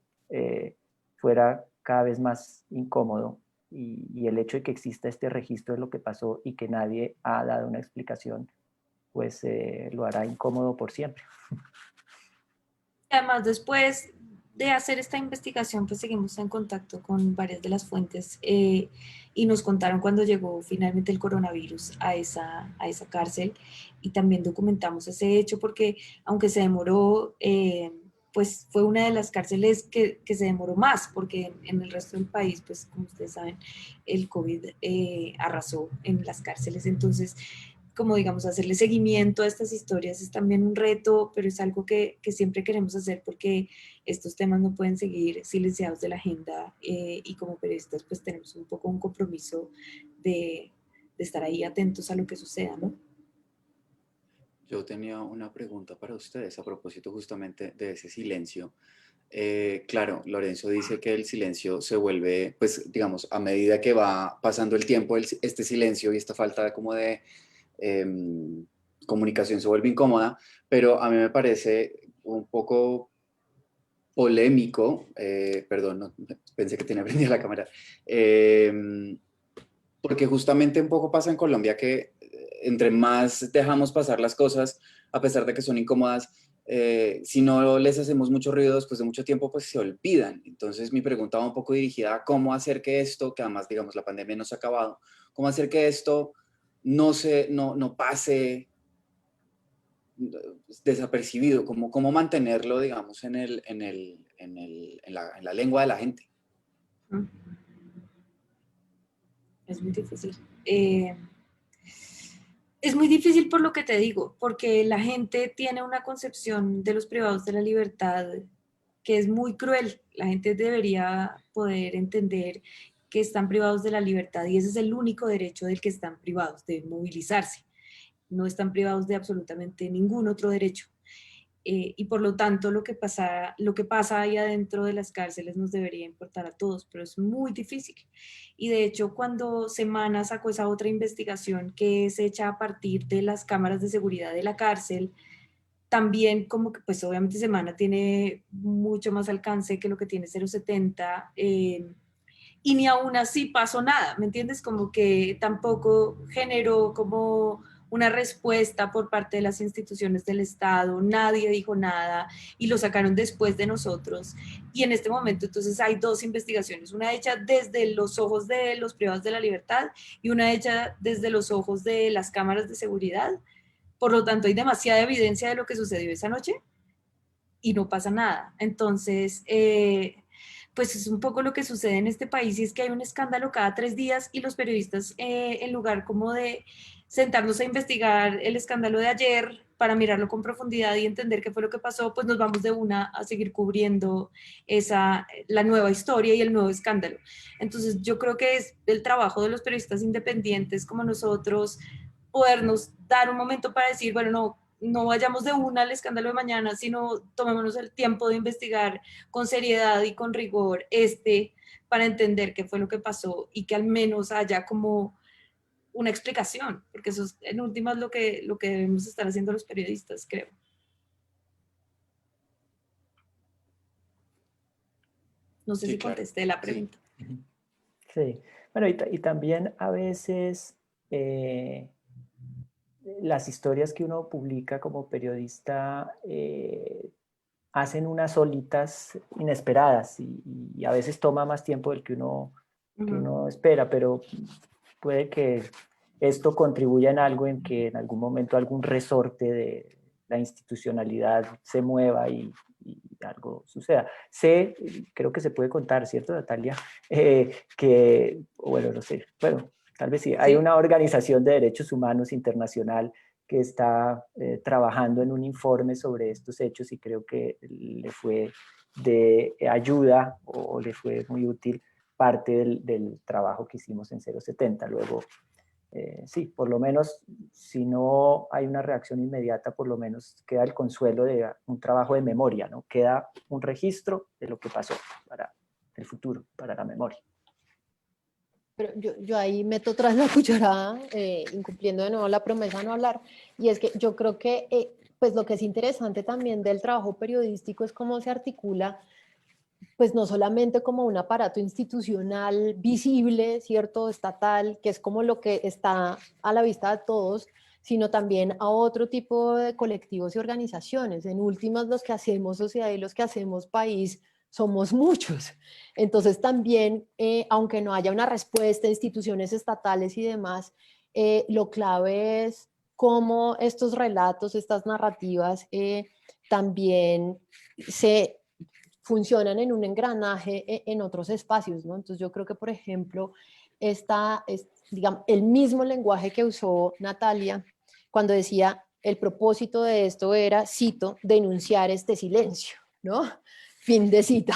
fuera cada vez más incómodo, y el hecho de que exista este registro de lo que pasó y que nadie ha dado una explicación, pues lo hará incómodo por siempre. Además, después de hacer esta investigación, pues seguimos en contacto con varias de las fuentes y nos contaron cuando llegó finalmente el coronavirus a esa cárcel, y también documentamos ese hecho porque aunque se demoró, pues fue una de las cárceles que se demoró más, porque en el resto del país, pues como ustedes saben, el COVID arrasó en las cárceles. Entonces, como digamos, hacerle seguimiento a estas historias es también un reto, pero es algo que siempre queremos hacer porque estos temas no pueden seguir silenciados de la agenda y como periodistas pues tenemos un poco un compromiso de estar ahí atentos a lo que suceda, ¿no? Yo tenía una pregunta para ustedes a propósito justamente de ese silencio. Claro, Lorenzo dice que el silencio se vuelve, pues digamos, a medida que va pasando el tiempo, este silencio y esta falta como de comunicación se vuelve incómoda, pero a mí me parece un poco polémico, perdón, pensé que tenía prendida la cámara, porque justamente un poco pasa en Colombia que entre más dejamos pasar las cosas, a pesar de que son incómodas, si no les hacemos mucho ruido después de mucho tiempo, pues se olvidan. Entonces mi pregunta va un poco dirigida a cómo hacer que esto, que además digamos la pandemia no se ha acabado, cómo hacer que esto no pase desapercibido, cómo mantenerlo, digamos, en la lengua de la gente. Es muy difícil. Es muy difícil por lo que te digo, porque la gente tiene una concepción de los privados de la libertad que es muy cruel. La gente debería poder entender que están privados de la libertad y ese es el único derecho del que están privados, de movilizarse. No están privados de absolutamente ningún otro derecho. Y por lo tanto lo que pasa ahí adentro de las cárceles nos debería importar a todos, pero es muy difícil. Y de hecho cuando Semana sacó esa otra investigación que es hecha a partir de las cámaras de seguridad de la cárcel, también como que pues obviamente Semana tiene mucho más alcance que lo que tiene 070, y ni aún así pasó nada, ¿me entiendes? Como que tampoco generó como una respuesta por parte de las instituciones del Estado, nadie dijo nada y lo sacaron después de nosotros. Y en este momento entonces hay dos investigaciones, una hecha desde los ojos de los privados de la libertad y una hecha desde los ojos de las cámaras de seguridad. Por lo tanto, hay demasiada evidencia de lo que sucedió esa noche y no pasa nada. Entonces, pues es un poco lo que sucede en este país y es que hay un escándalo cada 3 días y los periodistas, en lugar como de sentarnos a investigar el escándalo de ayer para mirarlo con profundidad y entender qué fue lo que pasó, pues nos vamos de una a seguir cubriendo la nueva historia y el nuevo escándalo. Entonces yo creo que es el trabajo de los periodistas independientes como nosotros podernos dar un momento para decir, bueno, no vayamos de una al escándalo de mañana, sino tomémonos el tiempo de investigar con seriedad y con rigor para entender qué fue lo que pasó y que al menos haya como una explicación, porque eso es en últimas lo que debemos estar haciendo los periodistas, creo. No sé Sí, si claro. contesté la pregunta. Sí, bueno, y también a veces las historias que uno publica como periodista hacen unas olitas inesperadas y a veces toma más tiempo del que uno espera, pero puede que esto contribuya en algo, en que en algún momento algún resorte de la institucionalidad se mueva y algo suceda. Creo que se puede contar, ¿cierto, Natalia? Que, bueno, no sé, bueno, tal vez sí, hay una organización de derechos humanos internacional que está trabajando en un informe sobre estos hechos y creo que le fue de ayuda o le fue muy útil parte del trabajo que hicimos en 070. Luego, sí, por lo menos, si no hay una reacción inmediata, por lo menos queda el consuelo de un trabajo de memoria, ¿no? Queda un registro de lo que pasó para el futuro, para la memoria. Pero yo ahí meto tras la cucharada, incumpliendo de nuevo la promesa de no hablar, y es que yo creo que pues lo que es interesante también del trabajo periodístico es cómo se articula, pues no solamente como un aparato institucional visible, ¿cierto? Estatal, que es como lo que está a la vista de todos, sino también a otro tipo de colectivos y organizaciones. En últimas, los que hacemos sociedad y los que hacemos país somos muchos. Entonces también, aunque no haya una respuesta de instituciones estatales y demás, lo clave es cómo estos relatos, estas narrativas, también se funcionan en un engranaje en otros espacios, ¿no? Entonces yo creo que, por ejemplo, digamos, el mismo lenguaje que usó Natalia cuando decía el propósito de esto era, cito, denunciar este silencio, ¿no? Fin de cita.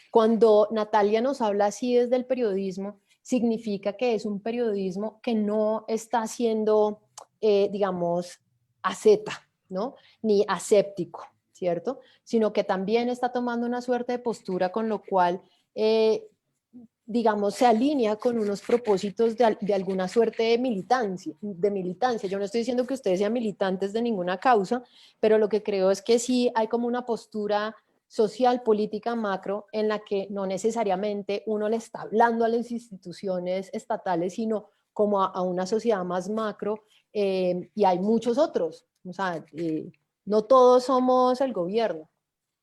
Cuando Natalia nos habla así desde el periodismo, significa que es un periodismo que no está siendo, digamos, asceta, ¿no? Ni aséptico, ¿cierto? Sino que también está tomando una suerte de postura con lo cual, digamos, se alinea con unos propósitos de alguna suerte de militancia. Yo no estoy diciendo que ustedes sean militantes de ninguna causa, pero lo que creo es que sí hay como una postura social, política, macro, en la que no necesariamente uno le está hablando a las instituciones estatales, sino como a una sociedad más macro, y hay muchos otros. O sea, no todos somos el gobierno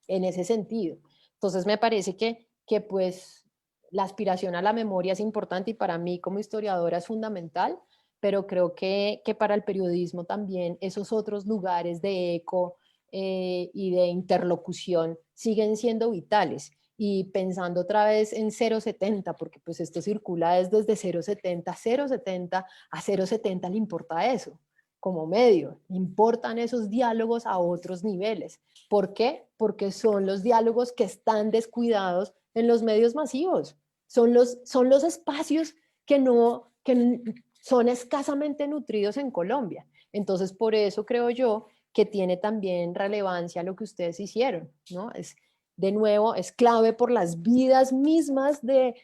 en ese sentido. Entonces me parece que pues la aspiración a la memoria es importante y para mí como historiadora es fundamental, pero creo que para el periodismo también esos otros lugares de eco y de interlocución siguen siendo vitales. Y pensando otra vez en 070, porque pues esto circula desde 070, 070 a 070 le importa eso como medio, importan esos diálogos a otros niveles. ¿Por qué? Porque son los diálogos que están descuidados en los medios masivos. Son los espacios que son escasamente nutridos en Colombia. Entonces, por eso creo yo que tiene también relevancia lo que ustedes hicieron, ¿no? De nuevo, es clave por las vidas mismas de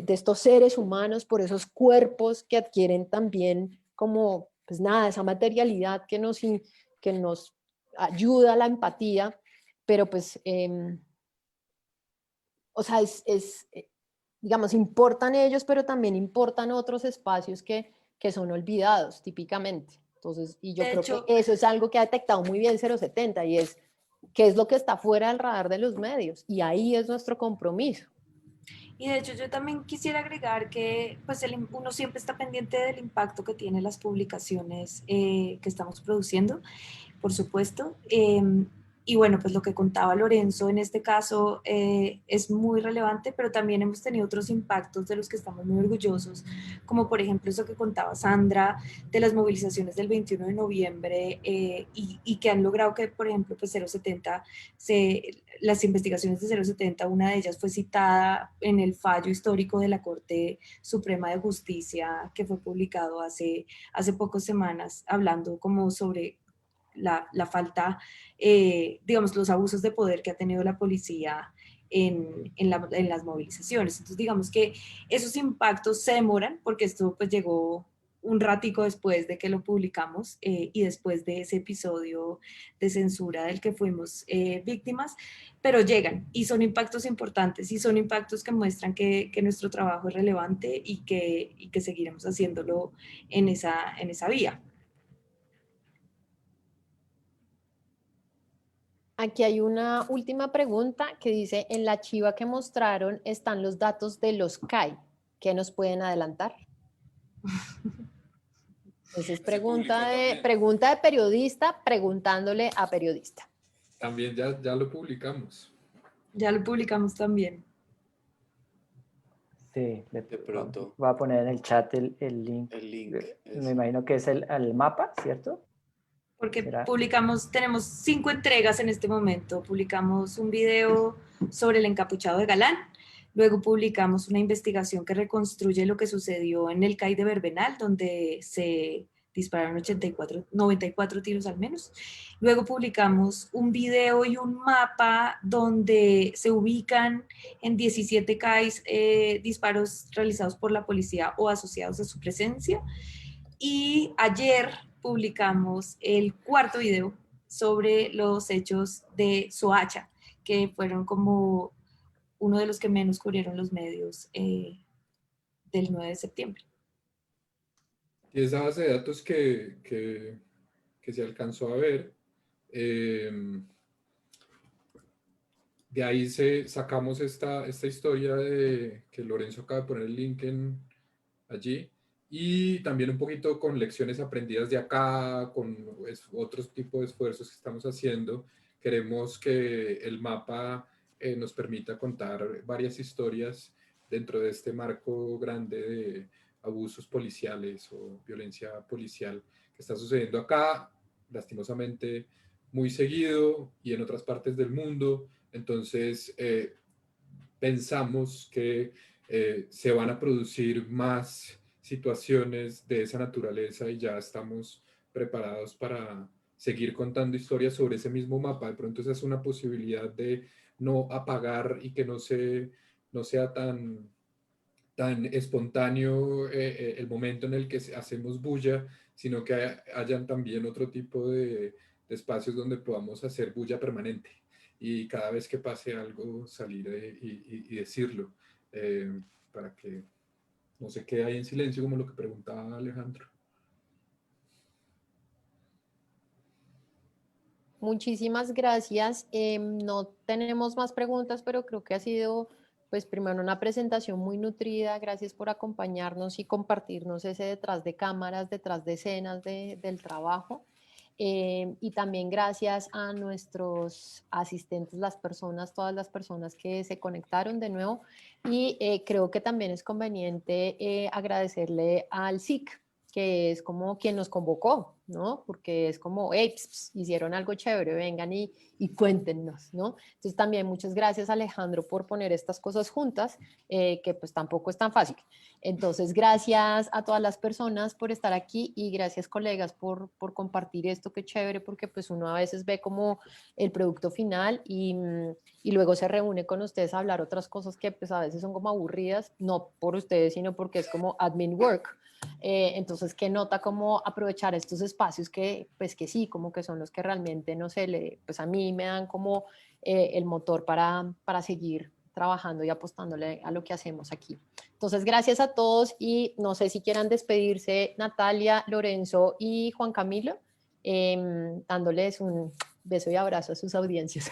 estos seres humanos, por esos cuerpos que adquieren también como, pues nada, esa materialidad que nos ayuda a la empatía, pero pues, o sea, digamos, importan ellos, pero también importan otros espacios que son olvidados típicamente. Entonces, y yo De creo que hecho, eso es algo que ha detectado muy bien 070 y es qué es lo que está fuera del radar de los medios. Y ahí es nuestro compromiso. Y de hecho yo también quisiera agregar que pues uno siempre está pendiente del impacto que tienen las publicaciones que estamos produciendo, por supuesto. Y bueno, pues lo que contaba Lorenzo en este caso es muy relevante, pero también hemos tenido otros impactos de los que estamos muy orgullosos, como por ejemplo eso que contaba Sandra, de las movilizaciones del 21 de noviembre y que han logrado que, por ejemplo, pues 070, las investigaciones de 070, una de ellas fue citada en el fallo histórico de la Corte Suprema de Justicia que fue publicado hace pocas semanas, hablando como sobre la falta, digamos, los abusos de poder que ha tenido la policía en las movilizaciones. Entonces, digamos que esos impactos se demoran porque esto pues llegó un ratico después de que lo publicamos y después de ese episodio de censura del que fuimos víctimas, pero llegan y son impactos importantes y son impactos que muestran que nuestro trabajo es relevante y que seguiremos haciéndolo en esa vía. Aquí hay una última pregunta que dice, en la chiva que mostraron están los datos de los CAI. ¿Qué nos pueden adelantar? Esa es Se publicó también. pregunta de periodista preguntándole a periodista. También ya lo publicamos. Ya lo publicamos también. Sí, De pronto, voy a poner en el chat el link. el link. Me imagino que es el mapa, ¿cierto? Porque ¿Será? tenemos 5 entregas en este momento. Publicamos un video sobre el encapuchado de Galán, luego publicamos una investigación que reconstruye lo que sucedió en el CAI de Verbenal, donde se dispararon 94 tiros al menos. Luego publicamos un video y un mapa donde se ubican en 17 CAIs disparos realizados por la policía o asociados a su presencia. Y ayer publicamos el cuarto video sobre los hechos de Soacha, que fueron como uno de los que menos cubrieron los medios del 9 de septiembre. Y esa base de datos que se alcanzó a ver, de ahí sacamos esta historia de que Lorenzo acaba de poner el link allí, y también un poquito con lecciones aprendidas de acá, con otros tipos de esfuerzos que estamos haciendo. Queremos que el mapa nos permita contar varias historias dentro de este marco grande de abusos policiales o violencia policial que está sucediendo acá, lastimosamente muy seguido, y en otras partes del mundo. Entonces, pensamos que se van a producir más situaciones de esa naturaleza y ya estamos preparados para seguir contando historias sobre ese mismo mapa. De pronto esa es una posibilidad de no apagar y que no sea tan espontáneo el momento en el que hacemos bulla, sino que hayan también otro tipo de espacios donde podamos hacer bulla permanente y cada vez que pase algo salir y decirlo, para que no se quede ahí en silencio, como lo que preguntaba Alejandro. Muchísimas gracias. No tenemos más preguntas, pero creo que ha sido, pues primero una presentación muy nutrida. Gracias por acompañarnos y compartirnos ese detrás de cámaras, detrás de escenas del trabajo. Y también gracias a nuestros asistentes, todas las personas que se conectaron de nuevo. Y creo que también es conveniente agradecerle al SIC, que es como quien nos convocó, ¿no? Porque es como, hey, hicieron algo chévere, vengan y cuéntenos, ¿no? Entonces también muchas gracias, Alejandro, por poner estas cosas juntas, que pues tampoco es tan fácil. Entonces, gracias a todas las personas por estar aquí y gracias, colegas, por compartir esto, qué chévere, porque pues uno a veces ve como el producto final y luego se reúne con ustedes a hablar otras cosas que pues a veces son como aburridas, no por ustedes, sino porque es como admin work. Entonces, qué nota cómo aprovechar estos espacios que, pues que sí, como que son los que realmente, no sé, pues a mí me dan como el motor para seguir trabajando y apostándole a lo que hacemos aquí. Entonces, gracias a todos y no sé si quieran despedirse Natalia, Lorenzo y Juan Camilo, dándoles un beso y abrazo a sus audiencias.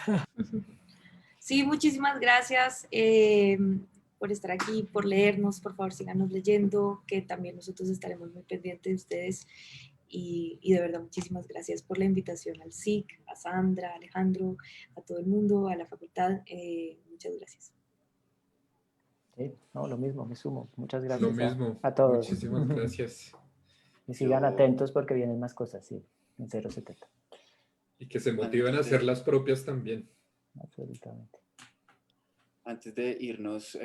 Sí, muchísimas gracias por estar aquí, por leernos. Por favor, síganos leyendo, que también nosotros estaremos muy pendientes de ustedes. Y de verdad, muchísimas gracias por la invitación al SIC, a Sandra, a Alejandro, a todo el mundo, a la facultad. Muchas gracias. Sí, no, lo mismo, me sumo. Muchas Lo gracias mismo, a todos. muchísimas gracias. Y sigan atentos porque vienen más cosas, sí, en 070. Y que se motiven a hacer las propias también. Absolutamente. Antes de irnos,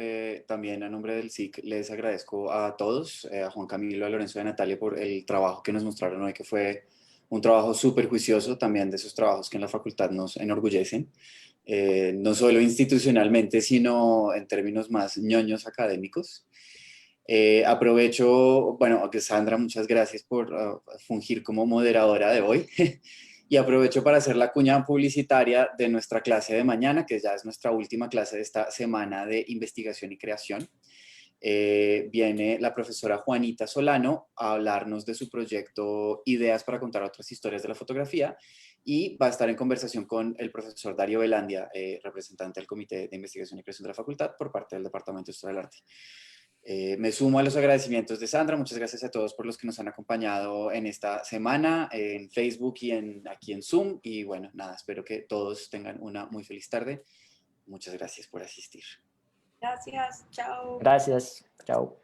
también a nombre del SIC les agradezco a todos, a Juan Camilo, a Lorenzo y a Natalia por el trabajo que nos mostraron hoy, que fue un trabajo súper juicioso, también de esos trabajos que en la facultad nos enorgullecen, no solo institucionalmente, sino en términos más ñoños académicos. Aprovecho, bueno, que Sandra, muchas gracias por fungir como moderadora de hoy. Y aprovecho para hacer la cuña publicitaria de nuestra clase de mañana, que ya es nuestra última clase de esta semana de investigación y creación. Viene la profesora Juanita Solano a hablarnos de su proyecto Ideas para contar otras historias de la fotografía, y va a estar en conversación con el profesor Dario Velandia, representante del Comité de Investigación y Creación de la Facultad por parte del Departamento de Historia del Arte. Me sumo a los agradecimientos de Sandra. Muchas gracias a todos por los que nos han acompañado en esta semana, en Facebook y aquí en Zoom. Y bueno, nada, espero que todos tengan una muy feliz tarde. Muchas gracias por asistir. Gracias, chao. Gracias, chao.